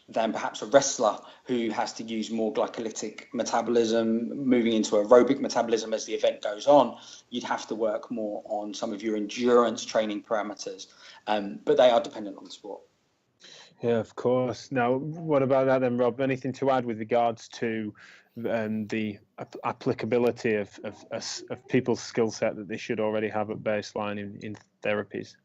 than perhaps a wrestler who has to use more glycolytic metabolism, moving into aerobic metabolism as the event goes on. You'd have to work more on some of your endurance training parameters, but they are dependent on the sport. Yeah, of course. Now, what about that then, Rob? Anything to add with regards to the applicability of people's skill set that they should already have at baseline in therapies?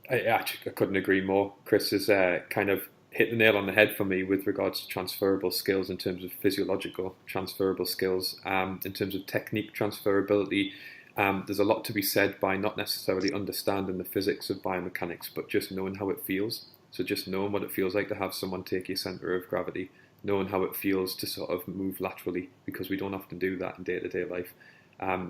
I couldn't agree more. Chris has kind of hit the nail on the head for me with regards to transferable skills in terms of physiological transferable skills. In terms of technique transferability, there's a lot to be said by not necessarily understanding the physics of biomechanics, but just knowing how it feels. So just knowing what it feels like to have someone take your centre of gravity, knowing how it feels to sort of move laterally, because we don't often do that in day-to-day life.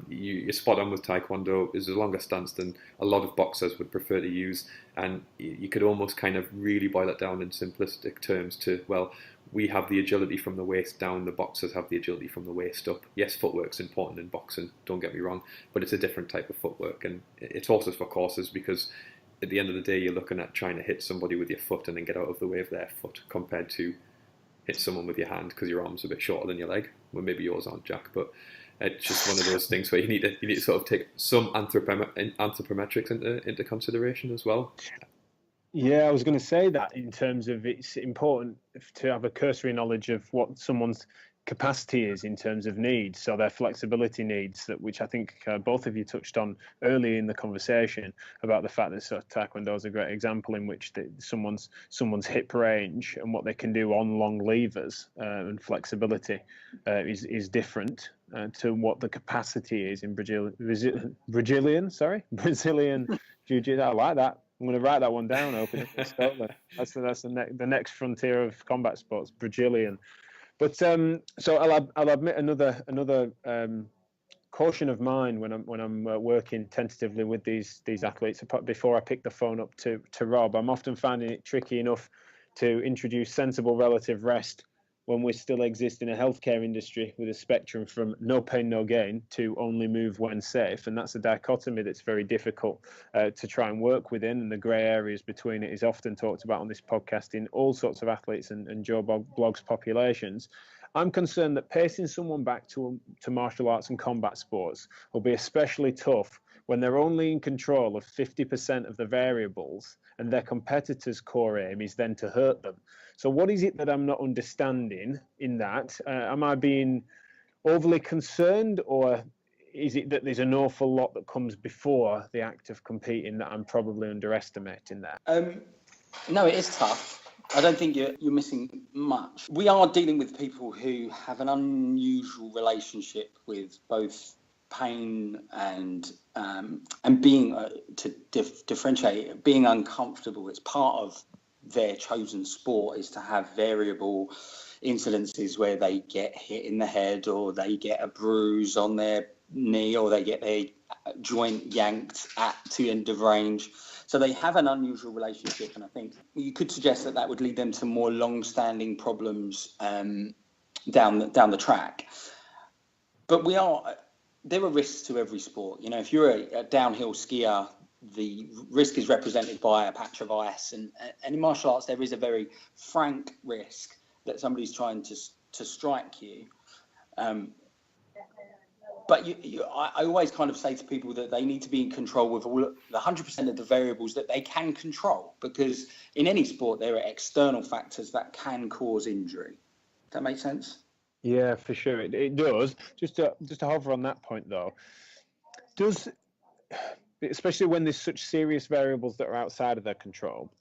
You're spot on with Taekwondo. Is a longer stance than a lot of boxers would prefer to use, and you could almost kind of really boil it down in simplistic terms to, well, we have the agility from the waist down, the boxers have the agility from the waist up. Yes, footwork's important in boxing, don't get me wrong, but it's a different type of footwork, and it's also for courses, because at the end of the day, you're looking at trying to hit somebody with your foot and then get out of the way of their foot, compared to hit someone with your hand because your arm's a bit shorter than your leg. Well, maybe yours aren't, Jack, but it's just one of those things where you need to sort of take some anthropometrics into consideration as well. Yeah, I was going to say that in terms of it's important to have a cursory knowledge of what someone's capacity is in terms of needs, so their flexibility needs, which I think both of you touched on early in the conversation about the fact that Taekwondo is a great example in which someone's hip range and what they can do on long levers and flexibility is different to what the capacity is in Brazilian Jiu-Jitsu. I like that. I'm going to write that one down. Open it. That's the next frontier of combat sports, Brazilian. But so I'll admit another caution of mine when I'm working tentatively with these athletes. Before I pick the phone up to Rob, I'm often finding it tricky enough to introduce sensible relative rest when we still exist in a healthcare industry with a spectrum from no pain, no gain to only move when safe. And that's a dichotomy that's very difficult to try and work within. And the grey areas between it is often talked about on this podcast in all sorts of athletes and Joe Blogg's populations. I'm concerned that pacing someone back to martial arts and combat sports will be especially tough when they're only in control of 50% of the variables and their competitor's core aim is then to hurt them. So what is it that I'm not understanding in that? Am I being overly concerned, or is it that there's an awful lot that comes before the act of competing that I'm probably underestimating there? No, it is tough. I don't think you're missing much. We are dealing with people who have an unusual relationship with both pain and being to differentiate, being uncomfortable. It's part of their chosen sport is to have variable incidences where they get hit in the head, or they get a bruise on their knee, or they get their joint yanked at the end of range. So they have an unusual relationship, and I think you could suggest that would lead them to more long-standing problems down the track. But there are risks to every sport. You know, if you're a downhill skier, the risk is represented by a patch of ice, and in martial arts there is a very frank risk that somebody's trying to strike you. But I always kind of say to people that they need to be in control with all the 100% of the variables that they can control, because in any sport there are external factors that can cause injury. Does that make sense? Yeah, for sure, it does. Just to hover on that point though, especially when there's such serious variables that are outside of their control,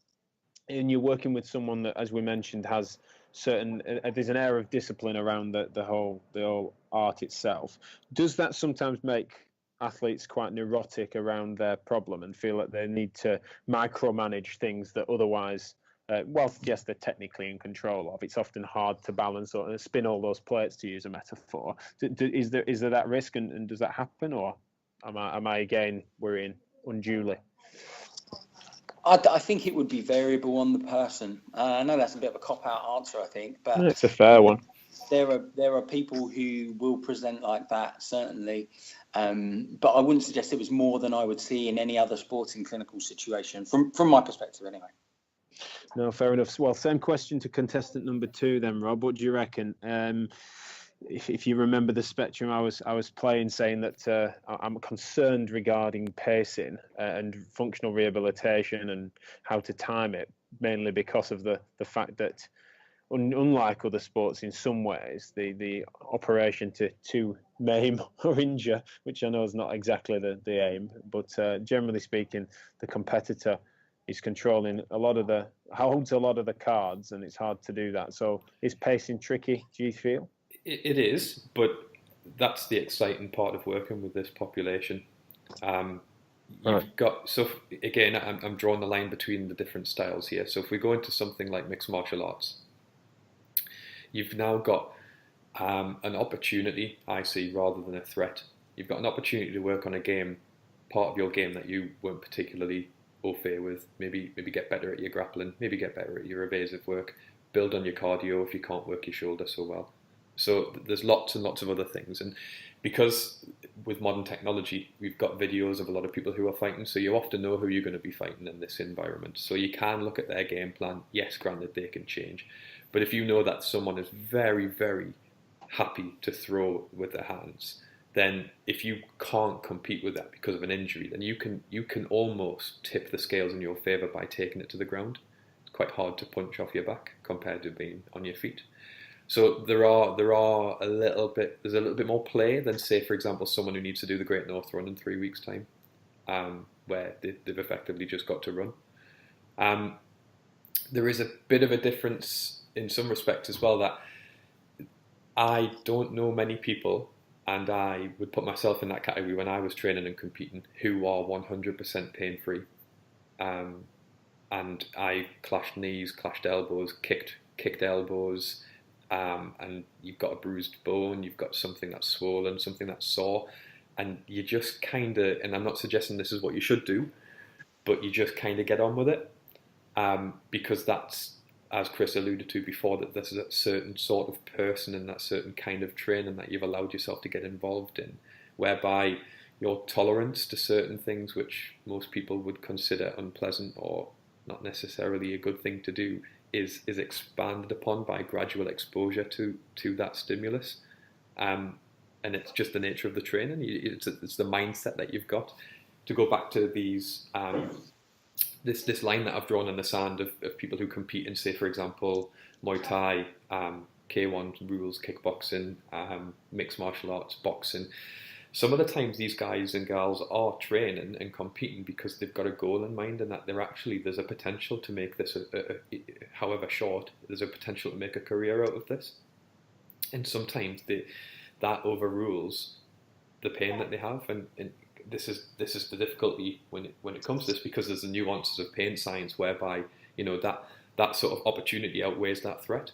and you're working with someone that, as we mentioned, has there's an air of discipline around the whole art itself. Does that sometimes make athletes quite neurotic around their problem and feel that they need to micromanage things that otherwise, yes, they're technically in control of? It's often hard to balance or spin all those plates, to use a metaphor. Is there that risk, and does that happen, or am I again worrying unduly? I think it would be variable on the person. I know that's a bit of a cop-out answer, I think, but it's a fair one. There are people who will present like that, certainly, but I wouldn't suggest it was more than I would see in any other sporting clinical situation, from my perspective, anyway. No, fair enough. Well, same question to contestant number 2, then, Rob. What do you reckon? If you remember the spectrum I was playing, saying that I'm concerned regarding pacing and functional rehabilitation and how to time it, mainly because of the fact that unlike other sports in some ways, the operation to maim or injure, which I know is not exactly the aim, but generally speaking, the competitor is controlling holds a lot of the cards, and it's hard to do that. So is pacing tricky, do you feel? It is, but that's the exciting part of working with this population. You've got, so again, I'm drawing the line between the different styles here. So if we go into something like mixed martial arts, you've now got an opportunity, I see, rather than a threat. You've got an opportunity to work on a game, part of your game that you weren't particularly au fait with. Maybe get better at your grappling, maybe get better at your evasive work, build on your cardio if you can't work your shoulder so well. So there's lots and lots of other things. And because with modern technology, we've got videos of a lot of people who are fighting, so you often know who you're going to be fighting in this environment. So you can look at their game plan. Yes, granted, they can change. But if you know that someone is very, very happy to throw with their hands, then if you can't compete with that because of an injury, then you can almost tip the scales in your favour by taking it to the ground. It's quite hard to punch off your back compared to being on your feet. So there's a little bit more play than, say, for example, someone who needs to do the Great North Run in 3 weeks' time, where they've effectively just got to run. There is a bit of a difference in some respects as well, that I don't know many people, and I would put myself in that category when I was training and competing, who are 100% pain-free. And I clashed knees, clashed elbows, kicked elbows, and you've got a bruised bone, you've got something that's swollen, something that's sore, and you just kind of, and I'm not suggesting this is what you should do, but you just kind of get on with it, because that's, as Chris alluded to before, that this is a certain sort of person and that certain kind of training that you've allowed yourself to get involved in, whereby your tolerance to certain things which most people would consider unpleasant or not necessarily a good thing to do is expanded upon by gradual exposure to that stimulus. And it's just the nature of the training. It's the mindset that you've got. To go back to these this line that I've drawn in the sand of people who compete in, say, for example, Muay Thai, K1 rules, kickboxing, mixed martial arts, boxing. Some of the times these guys and girls are training and competing because they've got a goal in mind, and that there's a potential to make this, however short, there's a potential to make a career out of this. And sometimes that overrules the pain that they have, and this is the difficulty when it comes to this, because there's the nuances of pain science whereby that sort of opportunity outweighs that threat,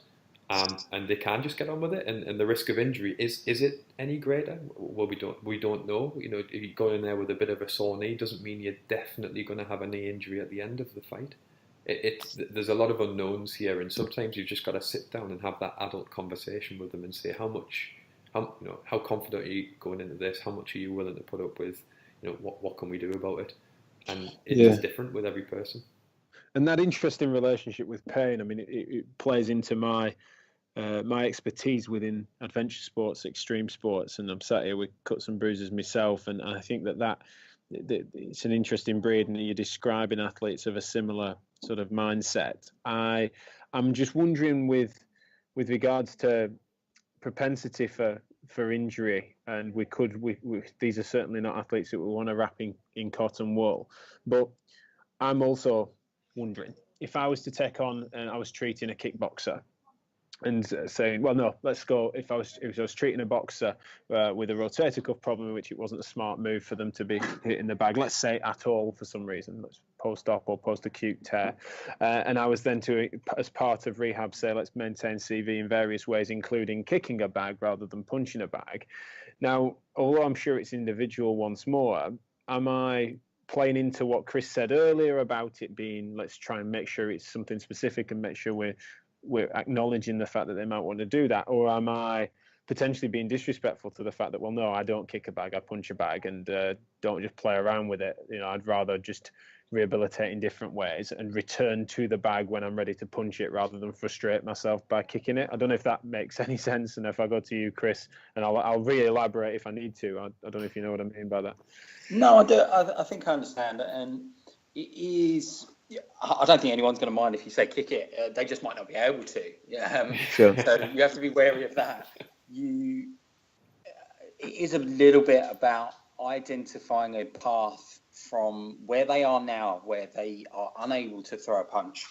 and they can just get on with it. And the risk of injury is it any greater? Well, we don't know. If you go in there with a bit of a sore knee, doesn't mean you're definitely going to have a knee injury at the end of the fight. There's a lot of unknowns here, and sometimes you've just got to sit down and have that adult conversation with them and say how confident are you going into this? How much are you willing to put up with? What can we do about it? And it's different with every person. And that interesting relationship with pain, I mean, it plays into my expertise within adventure sports, extreme sports, and I'm sat here with cuts and bruises myself, and I think that it's an interesting breed, and you're describing athletes of a similar sort of mindset. I'm just wondering with regards to propensity for injury, and we these are certainly not athletes that we want to wrap in cotton wool, but I'm also wondering if I was to take on and I was treating a kickboxer and saying, well, no, let's go. If I was treating a boxer with a rotator cuff problem, in which it wasn't a smart move for them to be hitting the bag, let's say at all for some reason, let's post-op or post-acute tear, and I was then to, as part of rehab, say, let's maintain CV in various ways, including kicking a bag rather than punching a bag. Now, although I'm sure it's individual once more, am I playing into what Chris said earlier about it being, let's try and make sure it's something specific and make sure we're acknowledging the fact that they might want to do that? Or am I potentially being disrespectful to the fact that, well, no, I don't kick a bag, I punch a bag, and don't just play around with it. I'd rather just rehabilitate in different ways and return to the bag when I'm ready to punch it rather than frustrate myself by kicking it. I don't know if that makes any sense. And if I go to you, Chris, and I'll re-elaborate if I need to. I don't know if you know what I mean by that. No, I do. I think I understand. And it is, I don't think anyone's going to mind if you say kick it. They just might not be able to. Sure. So you have to be wary of that. It is a little bit about identifying a path from where they are now, where they are unable to throw a punch,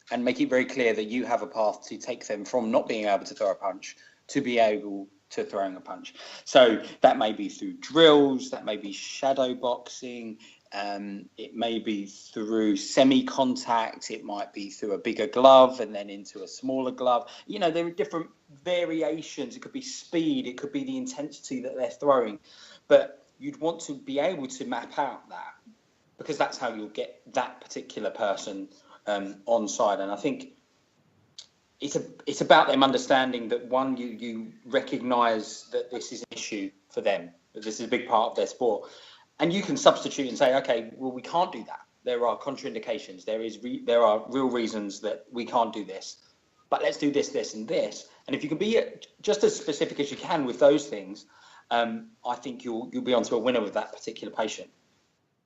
and make it very clear that you have a path to take them from not being able to throw a punch to be able to throwing a punch. So that may be through drills, that may be shadow boxing, It may be through semi-contact. It might be through a bigger glove and then into a smaller glove. You know, there are different variations. It could be speed. It could be the intensity that they're throwing. But you'd want to be able to map out that, because that's how you'll get that particular person on side. And I think it's about them understanding that, one, you recognise that this is an issue for them, that this is a big part of their sport. And you can substitute and say, okay, well, we can't do that. There are contraindications. There are real reasons that we can't do this. But let's do this, this, and this. And if you can be just as specific as you can with those things, I think you'll be onto a winner with that particular patient.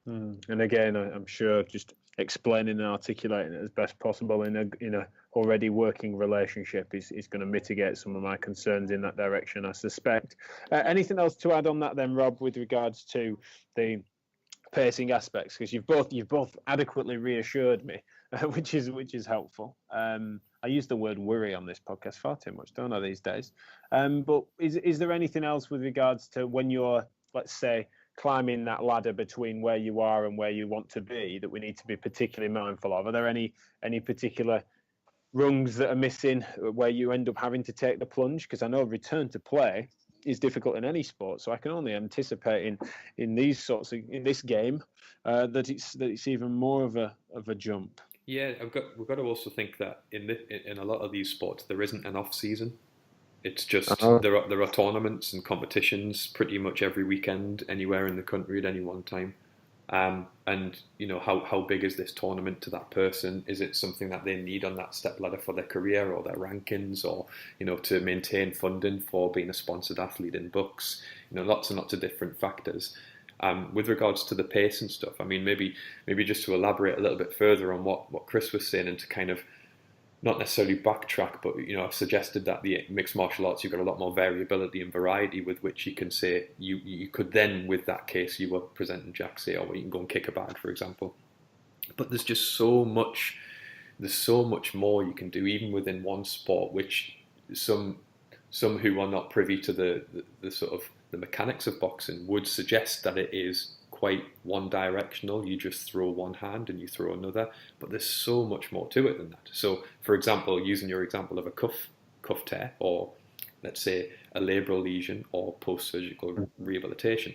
And again, I'm sure just explaining and articulating it as best possible in a already working relationship is going to mitigate some of my concerns in that direction, I suspect. Anything else to add on that then, Rob, with regards to the pacing aspects? Because you've both adequately reassured me, which is helpful. I use the word worry on this podcast far too much, don't I, these days? But is there anything else with regards to when you're, let's say, climbing that ladder between where you are and where you want to be that we need to be particularly mindful of? Are there any particular rungs that are missing where you end up having to take the plunge? Because I know return to play is difficult in any sport, so I can only anticipate in these sorts of, in this game that it's even more of a jump. Yeah, we've got to also think that in a lot of these sports there isn't an off season. It's just there are tournaments and competitions pretty much every weekend anywhere in the country at any one time. And you know, how big is this tournament to that person? Is it something that they need on that step ladder for their career or their rankings, or, you know, to maintain funding for being a sponsored athlete in books? You know, lots and lots of different factors. With regards to the pace and stuff, I mean, maybe just to elaborate a little bit further on what Chris was saying, and to kind of not necessarily backtrack, but, you know, I've suggested that the mixed martial arts, you've got a lot more variability and variety with which you can say, you could then, with that case you were presenting, Jack, say, oh, well, you can go and kick a bag, for example. But there's just so much more you can do, even within one sport, which some who are not privy to the sort of the mechanics of boxing would suggest that it is quite one-directional. You just throw one hand and you throw another, but there's so much more to it than that. So, for example, using your example of a cuff tear, or let's say a labral lesion or post-surgical rehabilitation,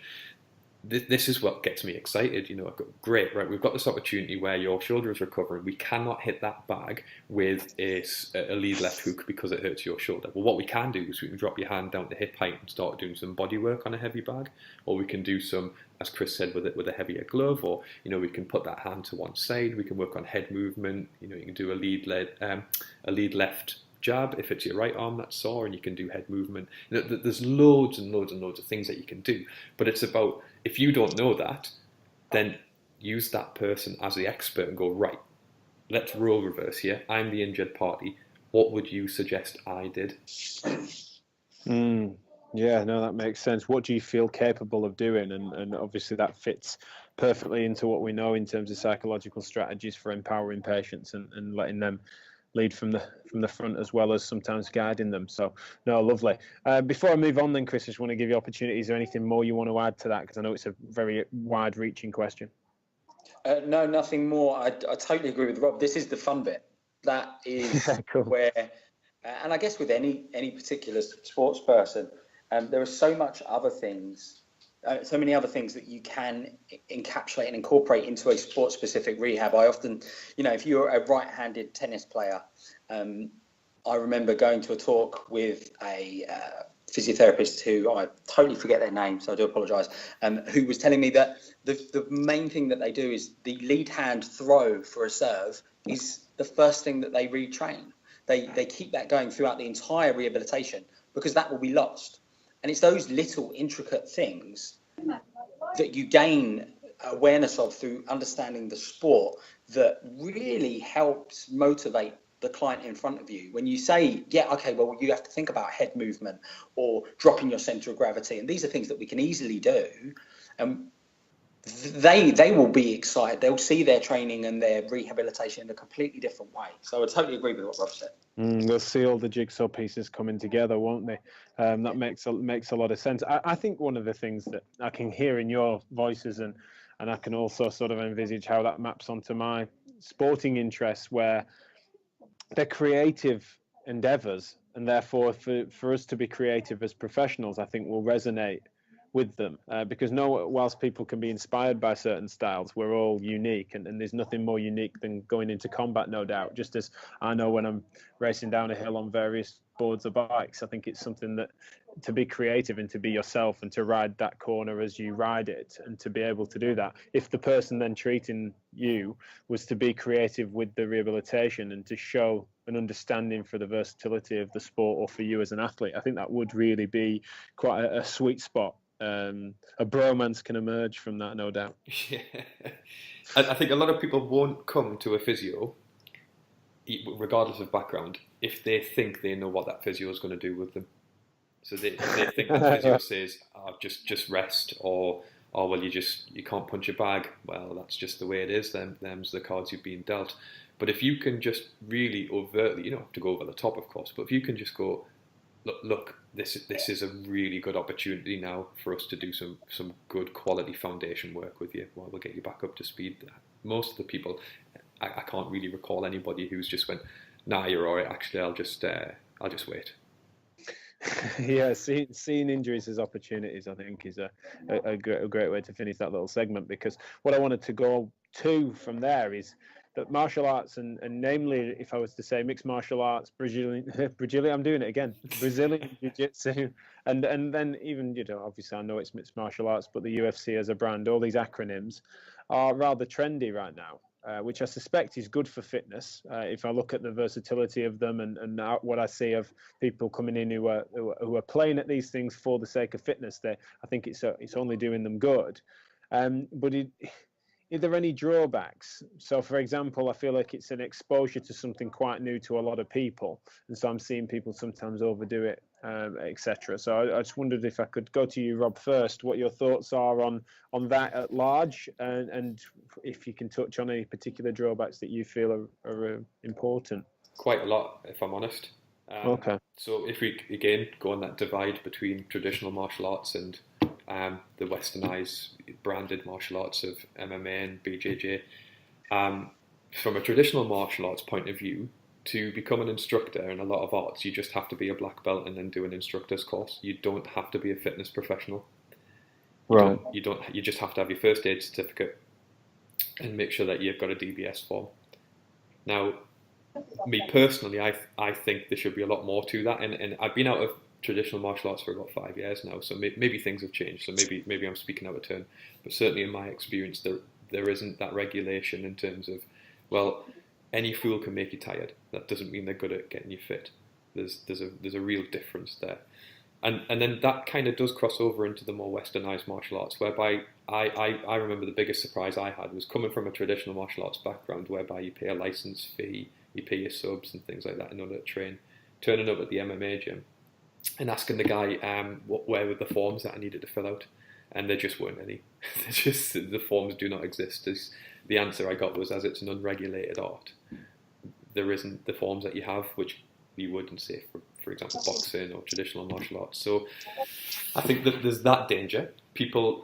this is what gets me excited. You know, great, right? We've got this opportunity where your shoulder is recovering. We cannot hit that bag with a lead left hook because it hurts your shoulder. Well, what we can do is we can drop your hand down to hip height and start doing some body work on a heavy bag, or we can do some, as Chris said, with a heavier glove, or, you know, we can put that hand to one side. We can work on head movement. You know, you can do a lead left jab if it's your right arm that's sore, and you can do head movement. You know, there's loads and loads and loads of things that you can do, but it's about, if you don't know that, then use that person as the expert and go, right, let's role reverse here. I'm the injured party. What would you suggest I did? Yeah, no, that makes sense. What do you feel capable of doing? And obviously that fits perfectly into what we know in terms of psychological strategies for empowering patients and letting them lead from the front, as well as sometimes guiding them. So, no, lovely. Before I move on then, Chris, I just want to give you opportunity. Is there anything more you want to add to that? Because I know it's a very wide-reaching question. No, nothing more. I totally agree with Rob. This is the fun bit. That is cool. Where, and I guess with any particular sports person, there are so many other things that you can encapsulate and incorporate into a sport-specific rehab. I often, you know, if you're a right-handed tennis player, I remember going to a talk with a physiotherapist who, I totally forget their name, so I do apologise, who was telling me that the main thing that they do is the lead hand throw for a serve is the first thing that they retrain. They keep that going throughout the entire rehabilitation, because that will be lost. And it's those little intricate things that you gain awareness of through understanding the sport that really helps motivate the client in front of you. When you say, yeah, okay, well, you have to think about head movement or dropping your center of gravity. And these are things that we can easily do. They will be excited. They'll see their training and their rehabilitation in a completely different way. So I totally agree with what Rob said. They'll see all the jigsaw pieces coming together, won't they? That makes a lot of sense. I think one of the things that I can hear in your voices and And I can also sort of envisage how that maps onto my sporting interests, where they're creative endeavors, and therefore for us to be creative as professionals, I think will resonate with them, because whilst people can be inspired by certain styles, we're all unique, and there's nothing more unique than going into combat, no doubt. Just as I know when I'm racing down a hill on various boards or bikes, I think it's something that to be creative and to be yourself and to ride that corner as you ride it, and to be able to do that, if the person then treating you was to be creative with the rehabilitation and to show an understanding for the versatility of the sport, or for you as an athlete, I think that would really be quite a sweet spot. A bromance can emerge from that, no doubt. Yeah, I think a lot of people won't come to a physio, regardless of background, if they think they know what that physio is going to do with them. So they think the physio says, oh, just rest, or oh well, you can't punch a bag. Well, that's just the way it is. Them's the cards you've been dealt. But if you can just really overtly, you don't have to go over the top, of course, but if you can just go, look, this is a really good opportunity now for us to do some good quality foundation work with you. Well, we'll get you back up to speed. Most of the people, I can't really recall anybody who's just went, nah, you're all right. Actually, I'll just wait. Yeah, seeing injuries as opportunities, I think, is a great way to finish that little segment, because what I wanted to go to from there is that martial arts, and namely, if I was to say mixed martial arts, Brazilian, I'm doing it again, Brazilian jiu-jitsu, and then even, obviously I know it's mixed martial arts, but the UFC as a brand, all these acronyms are rather trendy right now. Which I suspect is good for fitness. If I look at the versatility of them and what I see of people coming in who are playing at these things for the sake of fitness, I think it's only doing them good. But are there any drawbacks? So, for example, I feel like it's an exposure to something quite new to a lot of people, and so I'm seeing people sometimes overdo it, etc. So I just wondered if I could go to you, Rob, first, what your thoughts are on that at large, and if you can touch on any particular drawbacks that you feel are important. Quite a lot, if I'm honest. Okay. So if we, again, go on that divide between traditional martial arts and the westernized branded martial arts of MMA and BJJ, from a traditional martial arts point of view, to become an instructor in a lot of arts, you just have to be a black belt and then do an instructor's course. You don't have to be a fitness professional. Right. You just have to have your first aid certificate and make sure that you've got a DBS form. Now, me personally, I think there should be a lot more to that, and I've been out of traditional martial arts for about 5 years now, so maybe things have changed. So maybe I'm speaking out of turn, but certainly in my experience, there isn't that regulation in terms of, well, any fool can make you tired. That doesn't mean they're good at getting you fit. There's a real difference there, and then that kind of does cross over into the more westernized martial arts, whereby I remember the biggest surprise I had was coming from a traditional martial arts background, whereby you pay a license fee, you pay your subs and things like that in order to train, turning up at the MMA gym and asking the guy where were the forms that I needed to fill out, and there just weren't any. The forms do not exist. The answer I got was, as it's an unregulated art, there isn't the forms that you have, which you wouldn't say for example, boxing or traditional martial arts. So I think that there's that danger. People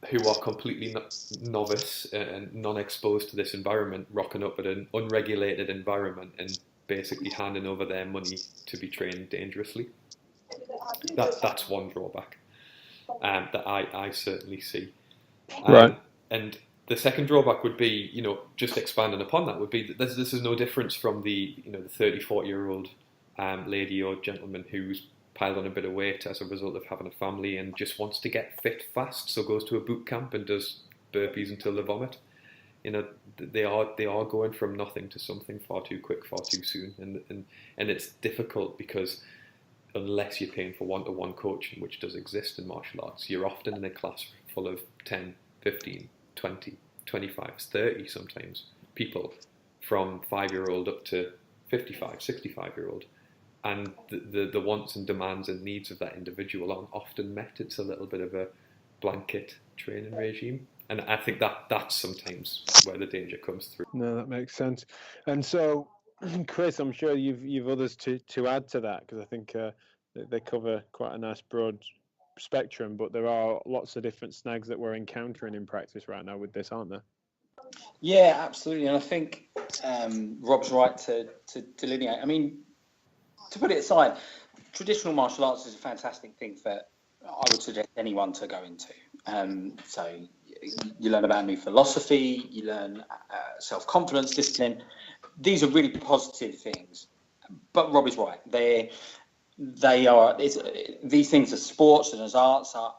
who are completely novice and non-exposed to this environment rocking up at an unregulated environment and basically handing over their money to be trained dangerously. That's one drawback that I certainly see. Right. And the second drawback would be, just expanding upon that, would be that this is no difference from the 30, 40-year-old lady or gentleman who's piled on a bit of weight as a result of having a family and just wants to get fit fast, so goes to a boot camp and does burpees until they vomit. They are going from nothing to something far too quick, far too soon, and it's difficult because unless you're paying for one-to-one coaching, which does exist in martial arts, you're often in a class full of 10, 15, 20, 25, 30 sometimes people, from 5-year-old up to 55, 65-year-old. And the wants and demands and needs of that individual aren't often met. It's a little bit of a blanket training regime. And I think that's sometimes where the danger comes through. No, that makes sense. And so, Chris, I'm sure you've others to add to that, because I think they cover quite a nice broad spectrum, but there are lots of different snags that we're encountering in practice right now with this, aren't there? Yeah, absolutely. And I think Rob's right to delineate. I mean, to put it aside, traditional martial arts is a fantastic thing for, I would suggest, anyone to go into. So you learn about new philosophy, you learn self-confidence, discipline. These are really positive things. But Rob is right. These things as sports and as arts are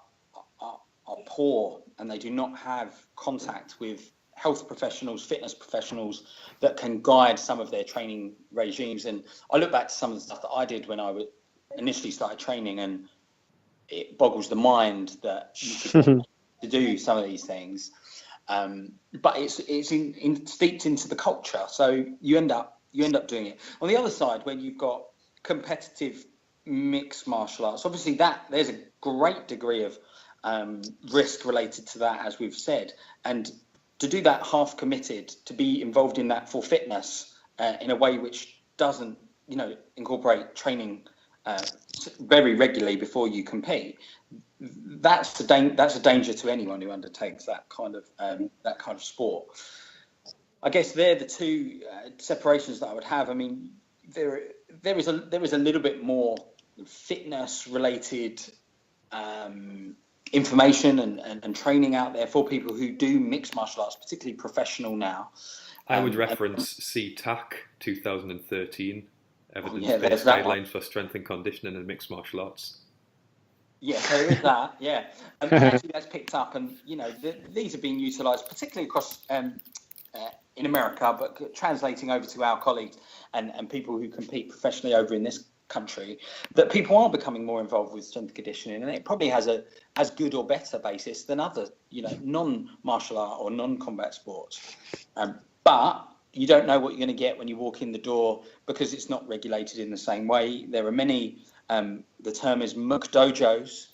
poor, and they do not have contact with health professionals, fitness professionals that can guide some of their training regimes. And I look back to some of the stuff that I did when I initially started training, and it boggles the mind that you could to do some of these things. But it's steeped into the culture, so you end up doing it. On the other side, when you've got competitive mixed martial arts, obviously there's a great degree of risk related to that, as we've said, and to do that half committed, to be involved in that for fitness in a way which doesn't, incorporate training very regularly before you compete, that's a danger to anyone who undertakes that kind of sport. I guess they're the two separations that I would have. I mean, there is a little bit more fitness related information and training out there for people who do mixed martial arts, particularly professional now. I would reference Tack 2013, evidence-based guidelines for strength and conditioning in mixed martial arts. Yeah, there is that. Yeah, and actually that's picked up, and these are being utilised particularly across in America, but translating over to our colleagues and people who compete professionally over in this country, that people are becoming more involved with strength conditioning, and it probably has a as good or better basis than other non-martial art or non-combat sports. But you don't know what you're going to get when you walk in the door, because it's not regulated in the same way. There are many, the term is mukdojos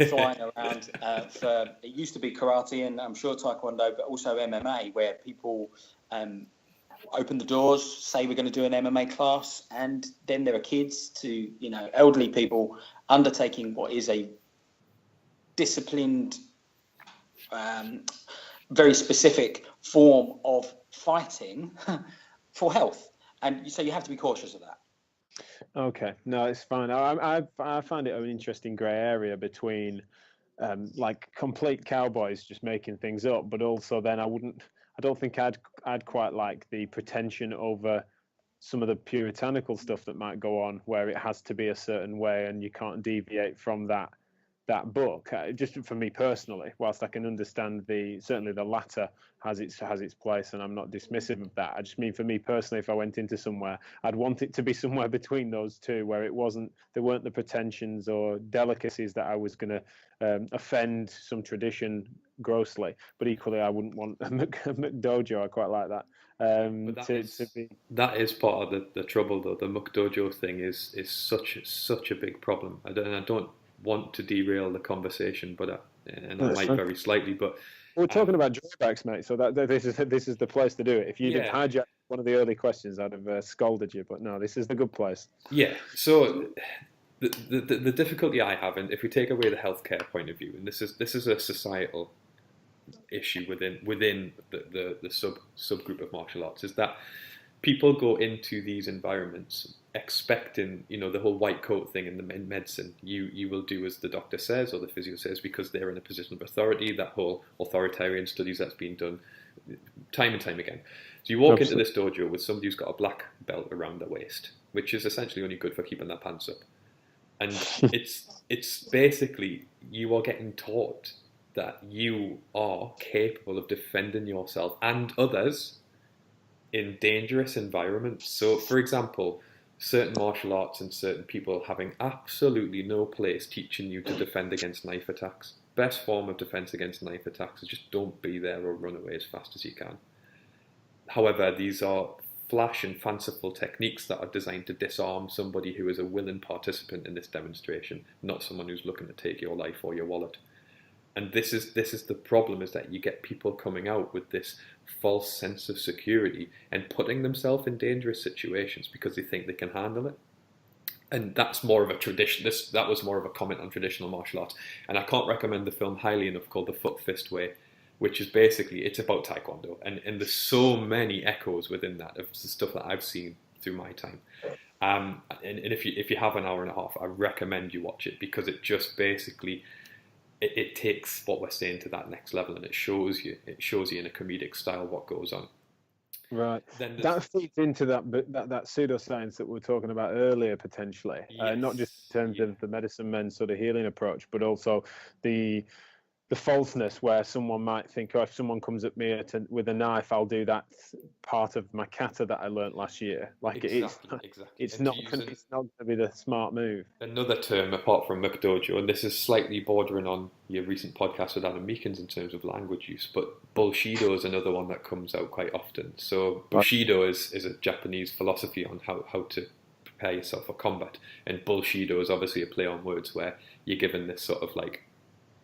flying around for, it used to be karate and I'm sure taekwondo, but also MMA, where people open the doors, say we're going to do an MMA class, and then there are kids to elderly people undertaking what is a disciplined, very specific form of fighting for health, and so you have to be cautious of that. Okay, no, it's fine. I find it an interesting grey area between like complete cowboys just making things up, but also then I don't think I'd quite like the pretension over some of the puritanical stuff that might go on, where it has to be a certain way and you can't deviate from that book. Just for me personally, whilst I can understand certainly the latter has its place, and I'm not dismissive of that. I just mean, for me personally, if I went into somewhere, I'd want it to be somewhere between those two, where there weren't the pretensions or delicacies that I was going to offend some tradition grossly, but equally I wouldn't want a McDojo. I quite like that. That is part of the trouble, though. The McDojo thing is such a big problem. I don't want to derail the conversation, but and I might very slightly. But we're talking about drawbacks, mate. So this is the place to do it. If you'd have hijacked one of the early questions, I'd have scolded you. But no, this is the good place. Yeah. So the difficulty I have, and if we take away the healthcare point of view, and this is a societal issue within the subgroup of martial arts, is that people go into these environments expecting, the whole white coat thing in medicine. You will do as the doctor says or the physio says, because they're in a position of authority. That whole authoritarian studies that's been done time and time again. So you walk into this dojo with somebody who's got a black belt around their waist, which is essentially only good for keeping their pants up. And it's basically, you are getting taught that you are capable of defending yourself and others in dangerous environments. So, for example, certain martial arts and certain people having absolutely no place teaching you to defend against knife attacks. Best form of defense against knife attacks is just don't be there or run away as fast as you can. However, these are flash and fanciful techniques that are designed to disarm somebody who is a willing participant in this demonstration, not someone who's looking to take your life or your wallet. And this is the problem, is that you get people coming out with this false sense of security and putting themselves in dangerous situations because they think they can handle it. And that's more of a tradition. That was more of a comment on traditional martial arts. And I can't recommend the film highly enough, called The Foot Fist Way, which is basically, it's about Taekwondo. And there's so many echoes within that of the stuff that I've seen through my time. And if you have an hour and a half, I recommend you watch it, because it just basically it takes what we're saying to that next level, and it shows you in a comedic style what goes on. Right. That feeds into that pseudoscience that we were talking about earlier, potentially. Yes. Not just in terms of the medicine men sort of healing approach, but also the falseness, where someone might think, oh, if someone comes at me with a knife, I'll do that part of my kata that I learnt last year. Like Exactly. It's not going to be the smart move. Another term apart from McDojo, and this is slightly bordering on your recent podcast with Adam Meekins in terms of language use, but Bushido is another one that comes out quite often. So Bushido is a Japanese philosophy on how to prepare yourself for combat, and Bushido is obviously a play on words where you're given this sort of like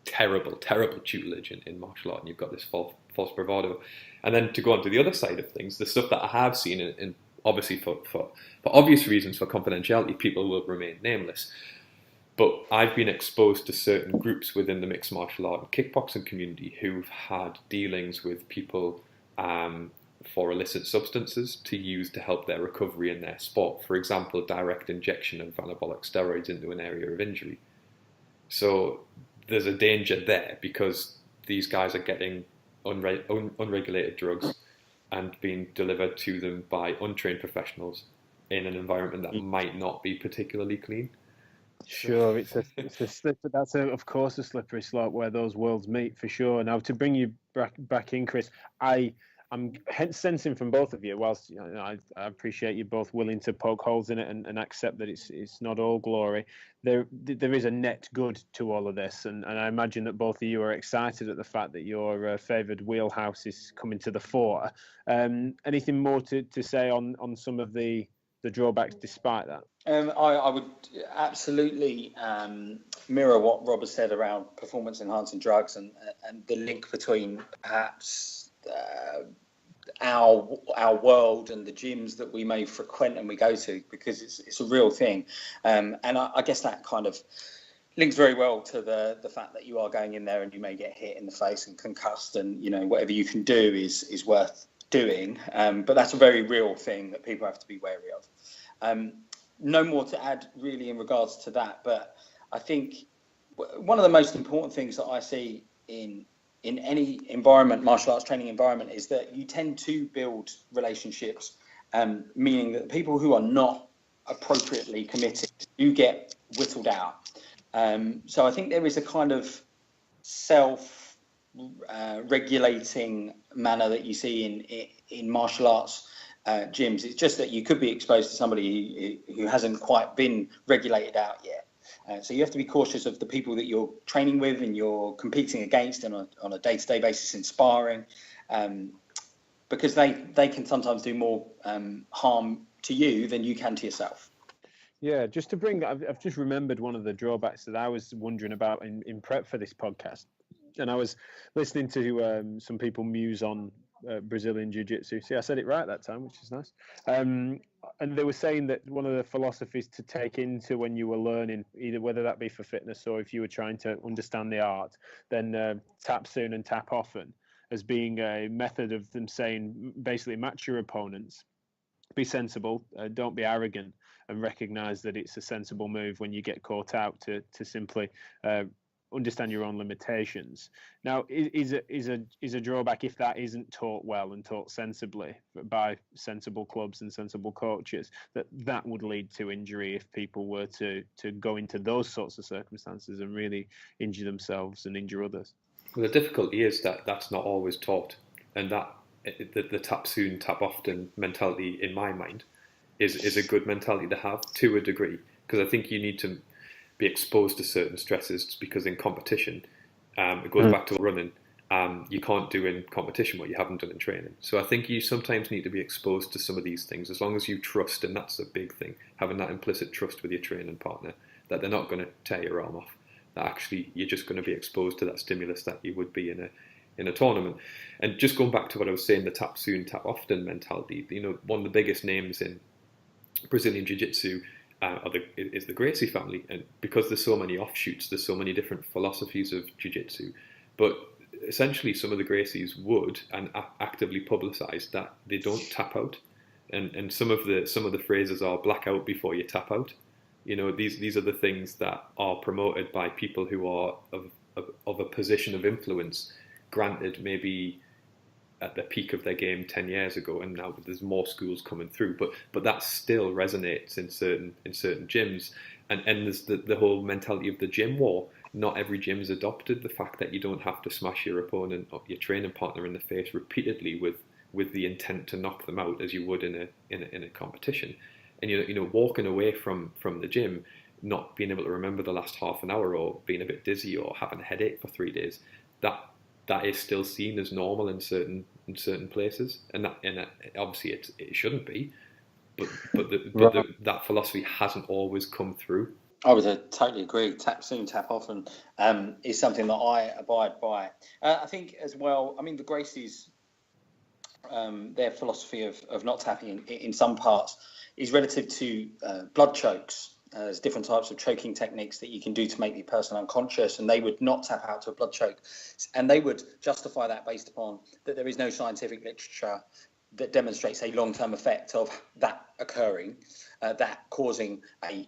terrible tutelage in martial art, and you've got this false bravado. And then to go on to the other side of things, the stuff that I have seen, in obviously for obvious reasons, for confidentiality, people will remain nameless, but I've been exposed to certain groups within the mixed martial art and kickboxing community who've had dealings with people for illicit substances to use to help their recovery in their sport. For example, direct injection of anabolic steroids into an area of injury. So there's a danger there, because these guys are getting unregulated drugs and being delivered to them by untrained professionals in an environment that might not be particularly clean. Sure, it's a slip. That's of course a slippery slope where those worlds meet, for sure. Now, to bring you back in, Chris, I'm sensing from both of you, whilst I appreciate you both willing to poke holes in it and accept that it's not all glory, there is a net good to all of this, and I imagine that both of you are excited at the fact that your favoured wheelhouse is coming to the fore. Anything more to say on some of the drawbacks despite that? I would absolutely mirror what Rob has said around performance enhancing drugs and the link between perhaps our world and the gyms that we may frequent and we go to, because it's a real thing, and I guess that kind of links very well to the fact that you are going in there and you may get hit in the face and concussed, and whatever you can do is worth doing, but that's a very real thing that people have to be wary of. No more to add really in regards to that, but I think one of the most important things that I see in any environment, martial arts training environment, is that you tend to build relationships, meaning that people who are not appropriately committed do get whittled out. So I think there is a kind of self-regulating manner that you see in martial arts gyms. It's just that you could be exposed to somebody who hasn't quite been regulated out yet. So you have to be cautious of the people that you're training with and you're competing against on a day-to-day basis in sparring, because they can sometimes do more harm to you than you can to yourself. Yeah, just to bring, I've just remembered one of the drawbacks that I was wondering about in prep for this podcast. And I was listening to some people muse on Brazilian Jiu-Jitsu. See, I said it right that time, which is nice. And they were saying that one of the philosophies to take into when you were learning, either whether that be for fitness or if you were trying to understand the art, then tap soon and tap often, as being a method of them saying basically match your opponents, be sensible, don't be arrogant, and recognize that it's a sensible move when you get caught out to simply understand your own limitations. Now, is a drawback if that isn't taught well and taught sensibly by sensible clubs and sensible coaches, that would lead to injury if people were to go into those sorts of circumstances and really injure themselves and injure others. Well, the difficulty is that that's not always taught, and that the tap soon, tap often mentality, in my mind, is a good mentality to have to a degree, because I think you need to be exposed to certain stresses, because in competition, it goes back to running, you can't do in competition what you haven't done in training. So I think you sometimes need to be exposed to some of these things, as long as you trust, and that's a big thing, having that implicit trust with your training partner, that they're not going to tear your arm off, that actually you're just going to be exposed to that stimulus that you would be in a tournament. And just going back to what I was saying, the tap soon, tap often mentality, one of the biggest names in Brazilian Jiu-Jitsu is the Gracie family, and because there's so many offshoots, there's so many different philosophies of jiu-jitsu, but essentially some of the Gracies would and actively publicise that they don't tap out, and some of the phrases are black out before you tap out. These are the things that are promoted by people who are of a position of influence, granted maybe at the peak of their game 10 years ago, and now there's more schools coming through, but that still resonates in certain gyms, and there's the whole mentality of the gym war. Not every gym's adopted the fact that you don't have to smash your opponent or your training partner in the face repeatedly with the intent to knock them out as you would in a competition. And walking away from the gym, not being able to remember the last half an hour, or being a bit dizzy, or having a headache for 3 days, that is still seen as normal in certain places, and obviously it shouldn't be, but that philosophy hasn't always come through. I would totally agree. Tap soon, tap often is something that I abide by. I think as well, I mean, the Gracies, their philosophy of not tapping in some parts is relative to blood chokes. There's different types of choking techniques that you can do to make the person unconscious, and they would not tap out to a blood choke. And they would justify that based upon that there is no scientific literature that demonstrates a long-term effect of that occurring, that causing a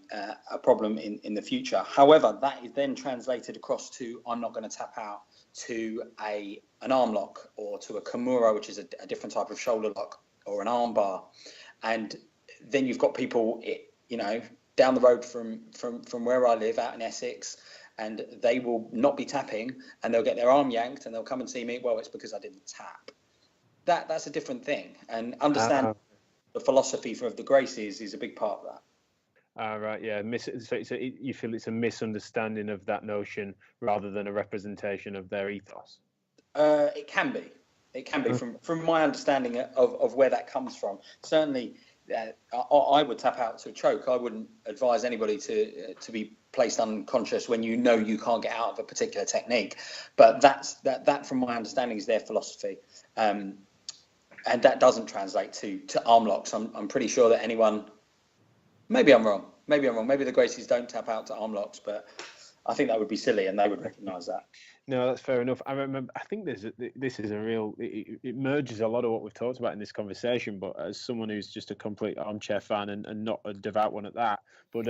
problem in the future. However, that is then translated across to, I'm not going to tap out to an arm lock, or to a Kimura, which is a different type of shoulder lock, or an arm bar. And then you've got people, down the road from where I live, out in Essex, and they will not be tapping, and they'll get their arm yanked, and they'll come and see me. Well, it's because I didn't tap. That's a different thing, and understand the philosophy of the Gracies is a big part of that. Right, yeah. So you feel it's a misunderstanding of that notion rather than a representation of their ethos? It can be. From my understanding of where that comes from. Certainly, I would tap out to a choke. I wouldn't advise anybody to be placed unconscious when you can't get out of a particular technique. But that from my understanding is their philosophy, and that doesn't translate to arm locks. I'm pretty sure that anyone. Maybe I'm wrong. Maybe the Gracies don't tap out to arm locks, but I think that would be silly, and they would recognise that. No, that's fair enough. I remember. I think this is a real. It merges a lot of what we've talked about in this conversation. But as someone who's just a complete armchair fan and not a devout one at that, but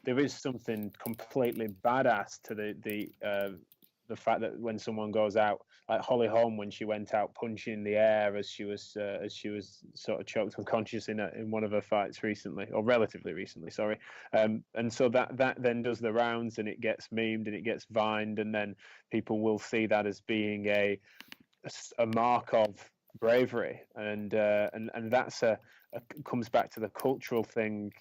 there is something completely badass to the fact that when someone goes out, like Holly Holm, when she went out punching the air as she was sort of choked unconscious in one of her fights recently, or relatively recently, sorry. And so that then does the rounds, and it gets memed and it gets vined, and then people will see that as being a mark of bravery, and that's comes back to the cultural thing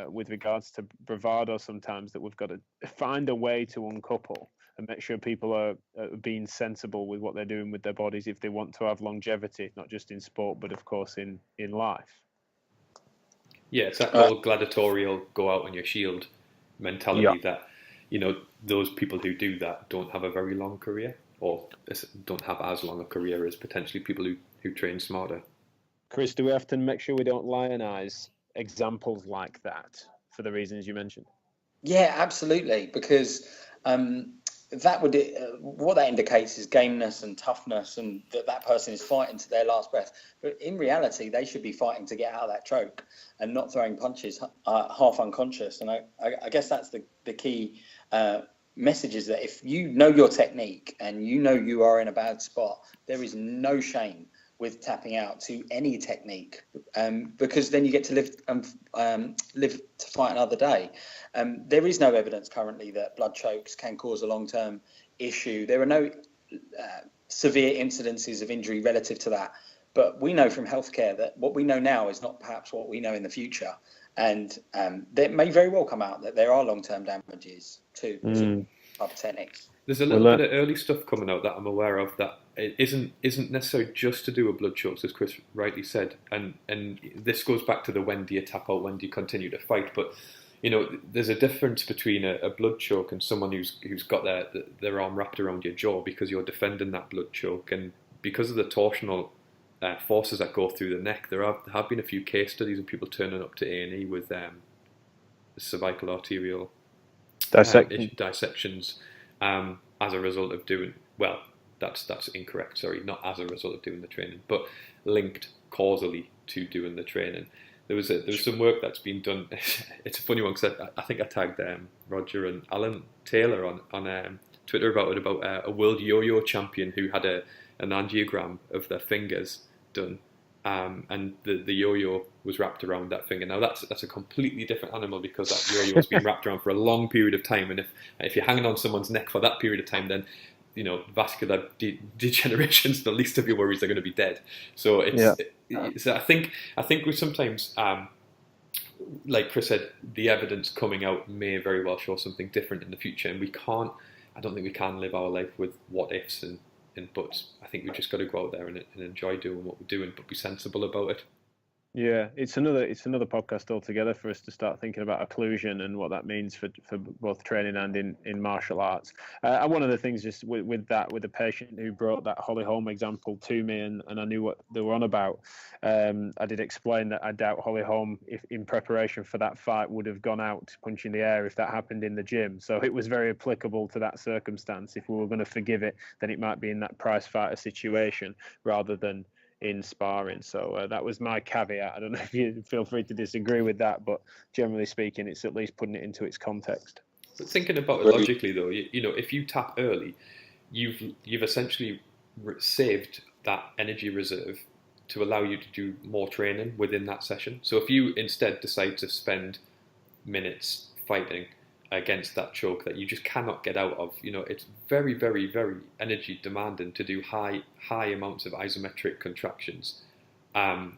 with regards to bravado sometimes, that we've got to find a way to uncouple and make sure people are being sensible with what they're doing with their bodies if they want to have longevity, not just in sport, but of course in life. Yeah, it's that whole gladiatorial go out on your shield mentality that, those people who do that don't have a very long career, or don't have as long a career as potentially people who train smarter. Chris, do we have to make sure we don't lionize examples like that for the reasons you mentioned? Yeah, absolutely, because that would what that indicates is gameness and toughness, and that person is fighting to their last breath. But in reality, they should be fighting to get out of that choke and not throwing punches half unconscious. And I guess that's the key message, is that if you know your technique and you are in a bad spot, there is no shame with tapping out to any technique, because then you get to live to fight another day. There is no evidence currently that blood chokes can cause a long-term issue. There are no severe incidences of injury relative to that. But we know from healthcare that what we know now is not perhaps what we know in the future. And there may very well come out that there are long-term damages to type of techniques. There's a little bit of early stuff coming out that I'm aware of that it isn't necessarily just to do with blood chokes, as Chris rightly said. And this goes back to the when do you tap out, when do you continue to fight. But there's a difference between a blood choke and someone who's got their arm wrapped around your jaw because you're defending that blood choke, and because of the torsional forces that go through the neck. There have been a few case studies of people turning up to A&E with cervical arterial Dissection. dissections as a result of doing, well, that's incorrect, sorry, not as a result of doing the training, but linked causally to doing the training. There was some work that's been done. It's a funny one because I think I tagged Roger and Alan Taylor on Twitter about a world yo-yo champion who had an angiogram of their fingers done, and the yo-yo was wrapped around that finger. Now that's a completely different animal because that yo-yo has been wrapped around for a long period of time, and if you're hanging on someone's neck for that period of time, then vascular degeneration's the least of your worries. They're going to be dead. So so I think we sometimes, like Chris said, the evidence coming out may very well show something different in the future, and I don't think we can live our life with what ifs and buts. I think we've just got to go out there and enjoy doing what we're doing, but be sensible about it. Yeah, it's another podcast altogether for us to start thinking about occlusion and what that means for both training and in martial arts. And one of the things just with the patient who brought that Holly Holm example to me, and I knew what they were on about, I did explain that I doubt Holly Holm, if in preparation for that fight, would have gone out punching the air if that happened in the gym. So it was very applicable to that circumstance. If we were going to forgive it, then it might be in that prize fighter situation rather than in sparring. So that was my caveat. I don't know if you feel free to disagree with that, but generally speaking, it's at least putting it into its context. But thinking about it logically, though, if you tap early, you've essentially saved that energy reserve to allow you to do more training within that session. So if you instead decide to spend minutes fighting against that choke that you just cannot get out of, it's very, very, very energy demanding to do high amounts of isometric contractions, and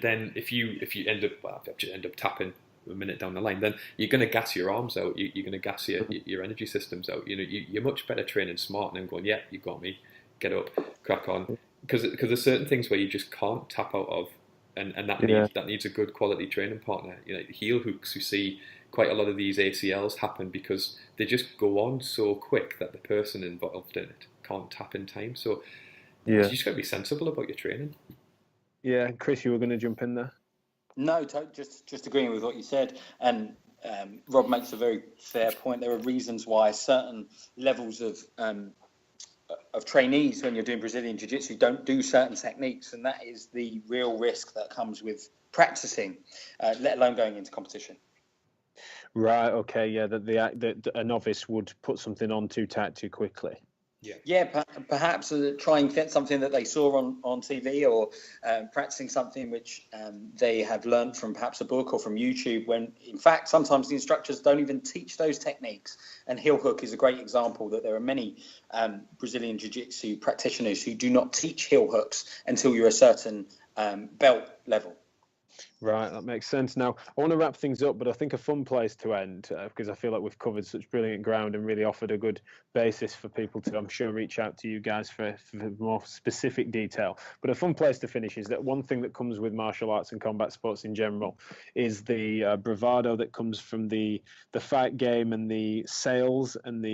then if you end up tapping a minute down the line, then you're going to gas your arms out, you're going to gas your energy systems out. You're much better training smart and going, yeah, you got me, get up, crack on, because there's certain things where you just can't tap out of, and that needs a good quality training partner. Heel hooks, you see quite a lot of these ACLs happen because they just go on so quick that the person involved in it can't tap in time. So you just got to be sensible about your training. Yeah, Chris, you were going to jump in there? No, just agreeing with what you said. And Rob makes a very fair point. There are reasons why certain levels of trainees, when you're doing Brazilian Jiu-Jitsu, don't do certain techniques, and that is the real risk that comes with practicing, let alone going into competition. Right. Okay. Yeah. That a novice would put something on too tight too quickly. Yeah. Perhaps try and get something that they saw on TV, or practicing something which they have learned from perhaps a book or from YouTube, when in fact sometimes the instructors don't even teach those techniques. And heel hook is a great example that there are many Brazilian Jiu-Jitsu practitioners who do not teach heel hooks until you're a certain belt level. Right, that makes sense. Now, I want to wrap things up, but I think a fun place to end, because I feel like we've covered such brilliant ground and really offered a good basis for people to, I'm sure, reach out to you guys for more specific detail. But a fun place to finish is that one thing that comes with martial arts and combat sports in general is the bravado that comes from the fight game and the sales and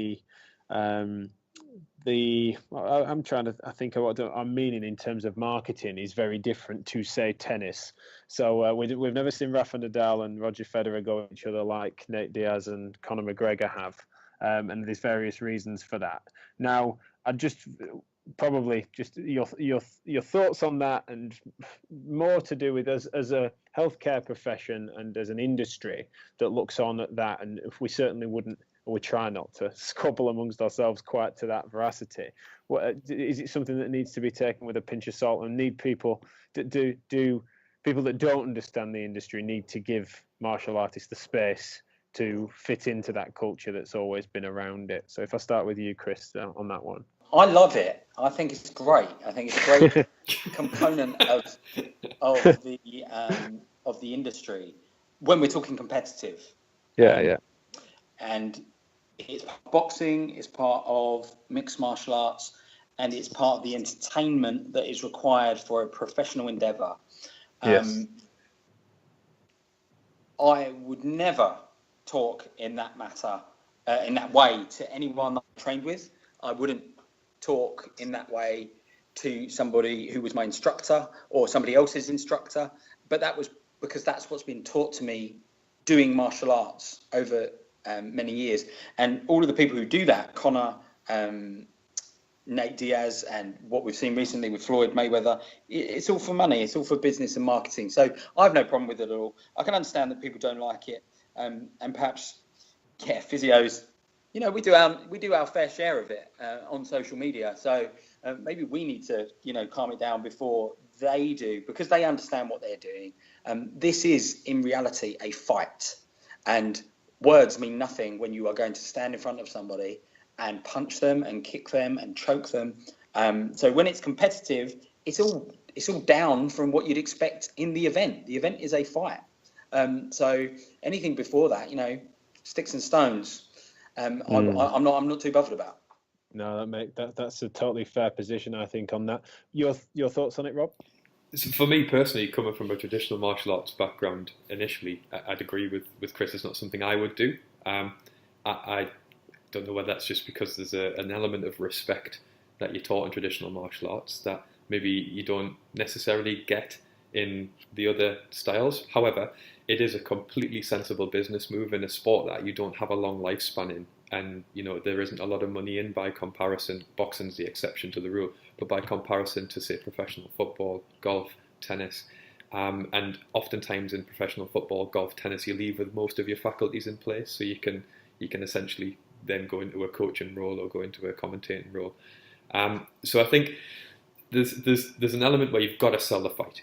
I'm trying to think of what I'm meaning in terms of marketing is very different to, say, tennis. So we've never seen Rafa Nadal and Roger Federer go at each other like Nate Diaz and Conor McGregor have, and there's various reasons for that. Now, I'd just probably just your thoughts on that, and more to do with us as a healthcare profession and as an industry that looks on at that, and if we certainly wouldn't. We try not to squabble amongst ourselves quite to that veracity. Is it something that needs to be taken with a pinch of salt, and need people do people that don't understand the industry need to give martial artists the space to fit into that culture that's always been around it? So if I start with you, Chris, on that one. I love it. I think it's great. I think it's a great component of the industry when we're talking competitive. Yeah. And it's part of boxing, it's part of mixed martial arts, and it's part of the entertainment that is required for a professional endeavour. Yes. I would never talk in that matter, in that way, to anyone that I trained with. I wouldn't talk in that way to somebody who was my instructor or somebody else's instructor, but that was because that's what's been taught to me doing martial arts over many years. And all of the people who do that, Connor, Nate Diaz, and what we've seen recently with Floyd Mayweather, it's all for money. It's all for business and marketing. So I have no problem with it at all. I can understand that people don't like it, and perhaps, physios, we do our fair share of it on social media. So maybe we need to, calm it down before they do, because they understand what they're doing. This is in reality a fight, and words mean nothing when you are going to stand in front of somebody and punch them and kick them and choke them. So when it's competitive, it's all down from what you'd expect in the event. The event is a fight. So anything before that, sticks and stones, I'm not too bothered about. No, that's a totally fair position, I think, on that. Your thoughts on it, Rob? So for me personally, coming from a traditional martial arts background, initially, I'd agree with Chris. It's not something I would do. I don't know whether that's just because there's an element of respect that you're taught in traditional martial arts that maybe you don't necessarily get in the other styles. However, it is a completely sensible business move in a sport that you don't have a long lifespan in. And, there isn't a lot of money in by comparison. Boxing's the exception to the rule. But by comparison to, say, professional football, golf, tennis, and oftentimes in professional football, golf, tennis, you leave with most of your faculties in place. So you can essentially then go into a coaching role or go into a commentating role. So I think there's an element where you've got to sell the fight.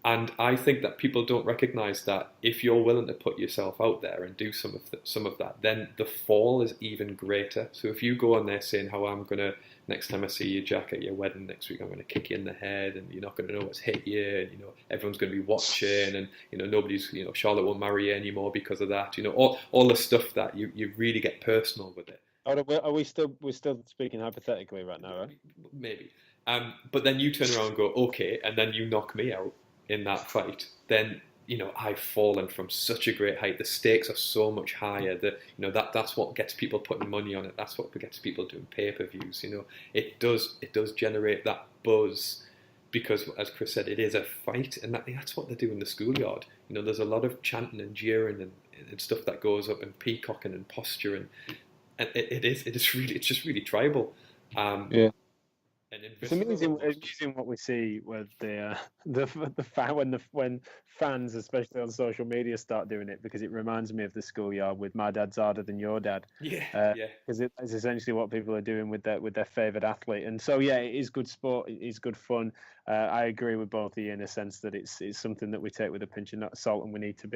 And I think that people don't recognise that if you're willing to put yourself out there and do some of that, then the fall is even greater. So if you go on there saying how I'm going to, next time I see you, Jack, at your wedding next week, I'm going to kick you in the head and you're not going to know what's hit you, and everyone's going to be watching, and nobody's, Charlotte won't marry you anymore because of that, all the stuff that you really get personal with it. We're still speaking hypothetically right now, right? Maybe. But then you turn around and go, okay, and then you knock me out in that fight, then I've fallen from such a great height. The stakes are so much higher that that's what gets people putting money on it. That's what gets people doing pay-per-views. It does generate that buzz because, as Chris said, it is a fight, and that's what they do in the schoolyard. There's a lot of chanting and jeering and stuff that goes up, and peacocking and posture, and it's just really tribal. Yeah. It's amazing what we see with when fans, especially on social media, start doing it, because it reminds me of the schoolyard with my dad's harder than your dad. Yeah. Because it's essentially what people are doing with their favourite athlete, and so it is good sport. It is good fun. I agree with both of you in a sense that it's something that we take with a pinch of salt, and we need to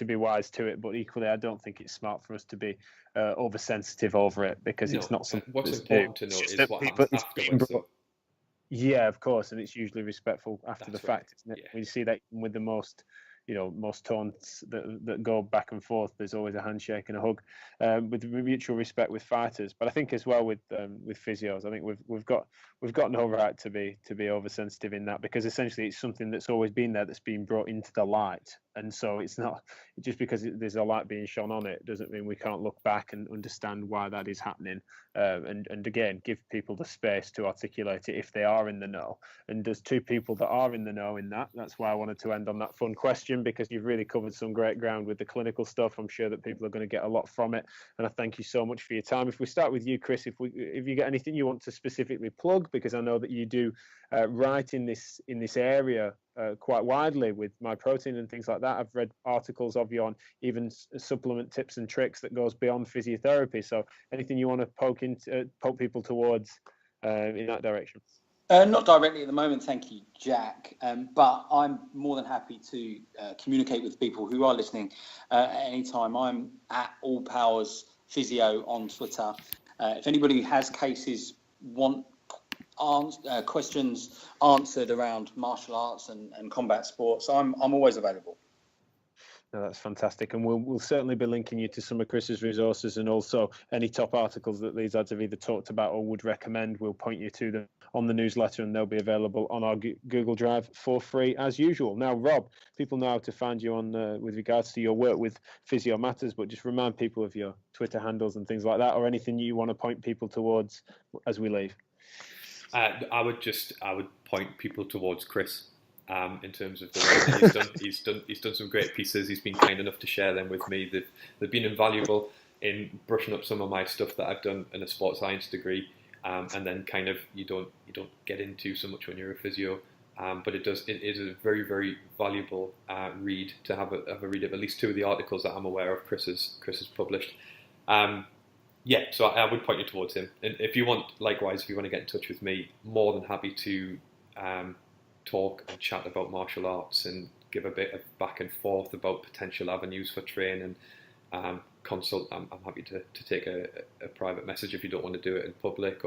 be wise to it. But equally, I don't think it's smart for us to be oversensitive over it, because it's not something. What's important to know is what happens afterwards. Yeah, of course, and it's usually respectful after the fact, isn't it? Yeah. We see that with the most taunts that go back and forth. There's always a handshake and a hug, with mutual respect with fighters. But I think as well with physios, I think we've got no right to be oversensitive in that, because essentially it's something that's always been there, that's been brought into the light. And so it's not just because there's a light being shone on it doesn't mean we can't look back and understand why that is happening, and again give people the space to articulate it if they are in the know. And there's two people that are in the know in that. That's why I wanted to end on that fun question, because you've really covered some great ground with the clinical stuff. I'm sure that people are going to get a lot from it, and I thank you so much for your time. If we start with you, Chris, if you get anything you want to specifically plug, because I know that you do write in this area quite widely with My Protein and things like that. I've read articles of you on even supplement tips and tricks that goes beyond physiotherapy. So anything you want to poke people towards in that direction? Not directly at the moment, thank you, Jack. But I'm more than happy to communicate with people who are listening at any time. I'm at All Powers Physio on Twitter. If anybody has cases, want questions answered around martial arts and combat sports, I'm always available. No, that's fantastic, and we'll certainly be linking you to some of Chris's resources, and also any top articles that these lads have either talked about or would recommend. We'll point you to them on the newsletter, and they'll be available on our Google Drive for free as usual. Now, Rob, people know how to find you on with regards to your work with Physio Matters, but just remind people of your Twitter handles and things like that, or anything you want to point people towards as we leave. I would point people towards Chris. in terms of the work that he's done. He's done some great pieces. He's been kind enough to share them with me. They've been invaluable in brushing up some of my stuff that I've done in a sports science degree, and then kind of you don't get into so much when you're a physio. But it is a very, very valuable read to have a read of at least two of the articles that I'm aware of Chris has published. So I would point you towards him. And if you want to get in touch with me, more than happy to talk and chat about martial arts and give a bit of back and forth about potential avenues for training. Consult. I'm happy to take a private message if you don't want to do it in public,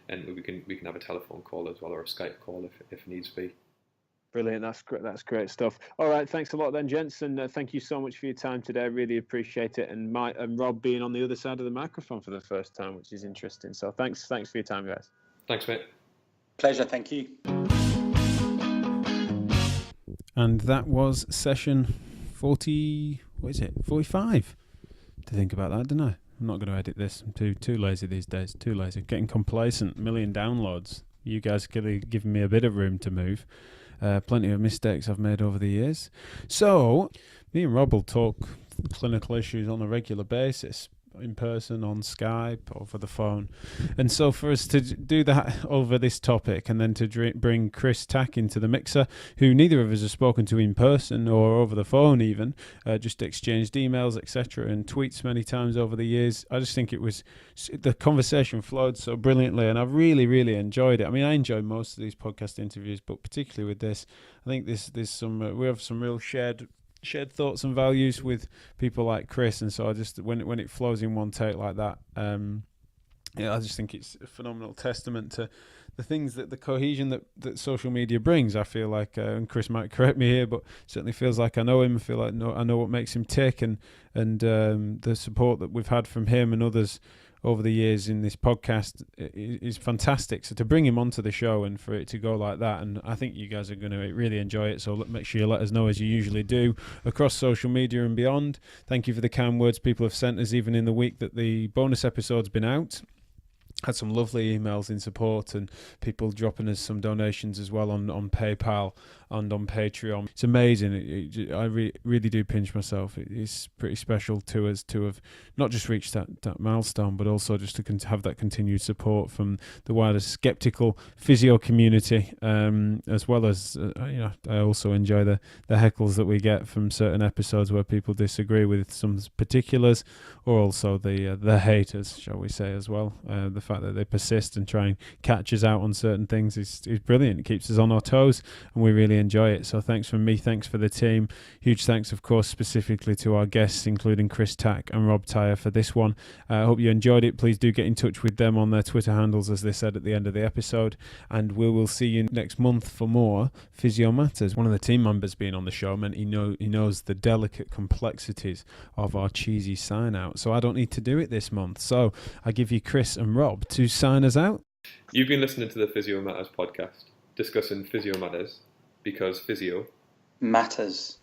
and we can have a telephone call as well, or a Skype call if needs be. Brilliant. That's great stuff. All right, thanks a lot then, gents, and thank you so much for your time today. I really appreciate it, and Rob being on the other side of the microphone for the first time, which is interesting. So thanks for your time, guys. Thanks, mate. Pleasure. Thank you. And that was session 45. To think about that, don't I? I'm not going to edit this. I'm too lazy these days. Too lazy. Getting complacent. 1 million downloads. You guys could give me a bit of room to move. Plenty of mistakes I've made over the years. So, me and Rob will talk clinical issues on a regular basis, in person, on Skype, over the phone. And so for us to do that over this topic, and then to bring Chris Tack into the mixer, who neither of us have spoken to in person or over the phone even, just exchanged emails, etc., and tweets many times over the years. I just think the conversation flowed so brilliantly, and I've really, really enjoyed it. I mean, I enjoy most of these podcast interviews, but particularly with this, I think there's some we have some real shared thoughts and values with people like Chris, and so I just when it flows in one take like that, I just think it's a phenomenal testament to the things that the cohesion that social media brings. I feel like, and Chris might correct me here, but certainly feels like I know him. I feel like I know what makes him tick, and the support that we've had from him and others over the years in this podcast is fantastic. So to bring him onto the show and for it to go like that, and I think you guys are going to really enjoy it. So make sure you let us know, as you usually do, across social media and beyond. Thank you for the kind words people have sent us, even in the week that the bonus episode's been out. Had some lovely emails in support, and people dropping us some donations as well on PayPal and on Patreon. It's amazing. I really do pinch myself. It's pretty special to us to have not just reached that milestone, but also just to have that continued support from the wider skeptical physio community, as well as I also enjoy the heckles that we get from certain episodes where people disagree with some particulars, or also the haters, shall we say, as well. The fact that they persist and try and catch us out on certain things is brilliant. It keeps us on our toes, and we really enjoy it. So thanks from me, thanks for the team. Huge thanks, of course, specifically to our guests, including Chris Tack and Rob Tyer, for this one. I hope you enjoyed it. Please do get in touch with them on their Twitter handles, as they said at the end of the episode, and we will see you next month for more Physio Matters. One of the team members being on the show meant he knows the delicate complexities of our cheesy sign out, so I don't need to do it this month. So I give you Chris and Rob to sign us out. You've been listening to the Physio Matters podcast, discussing physio matters, because physio matters.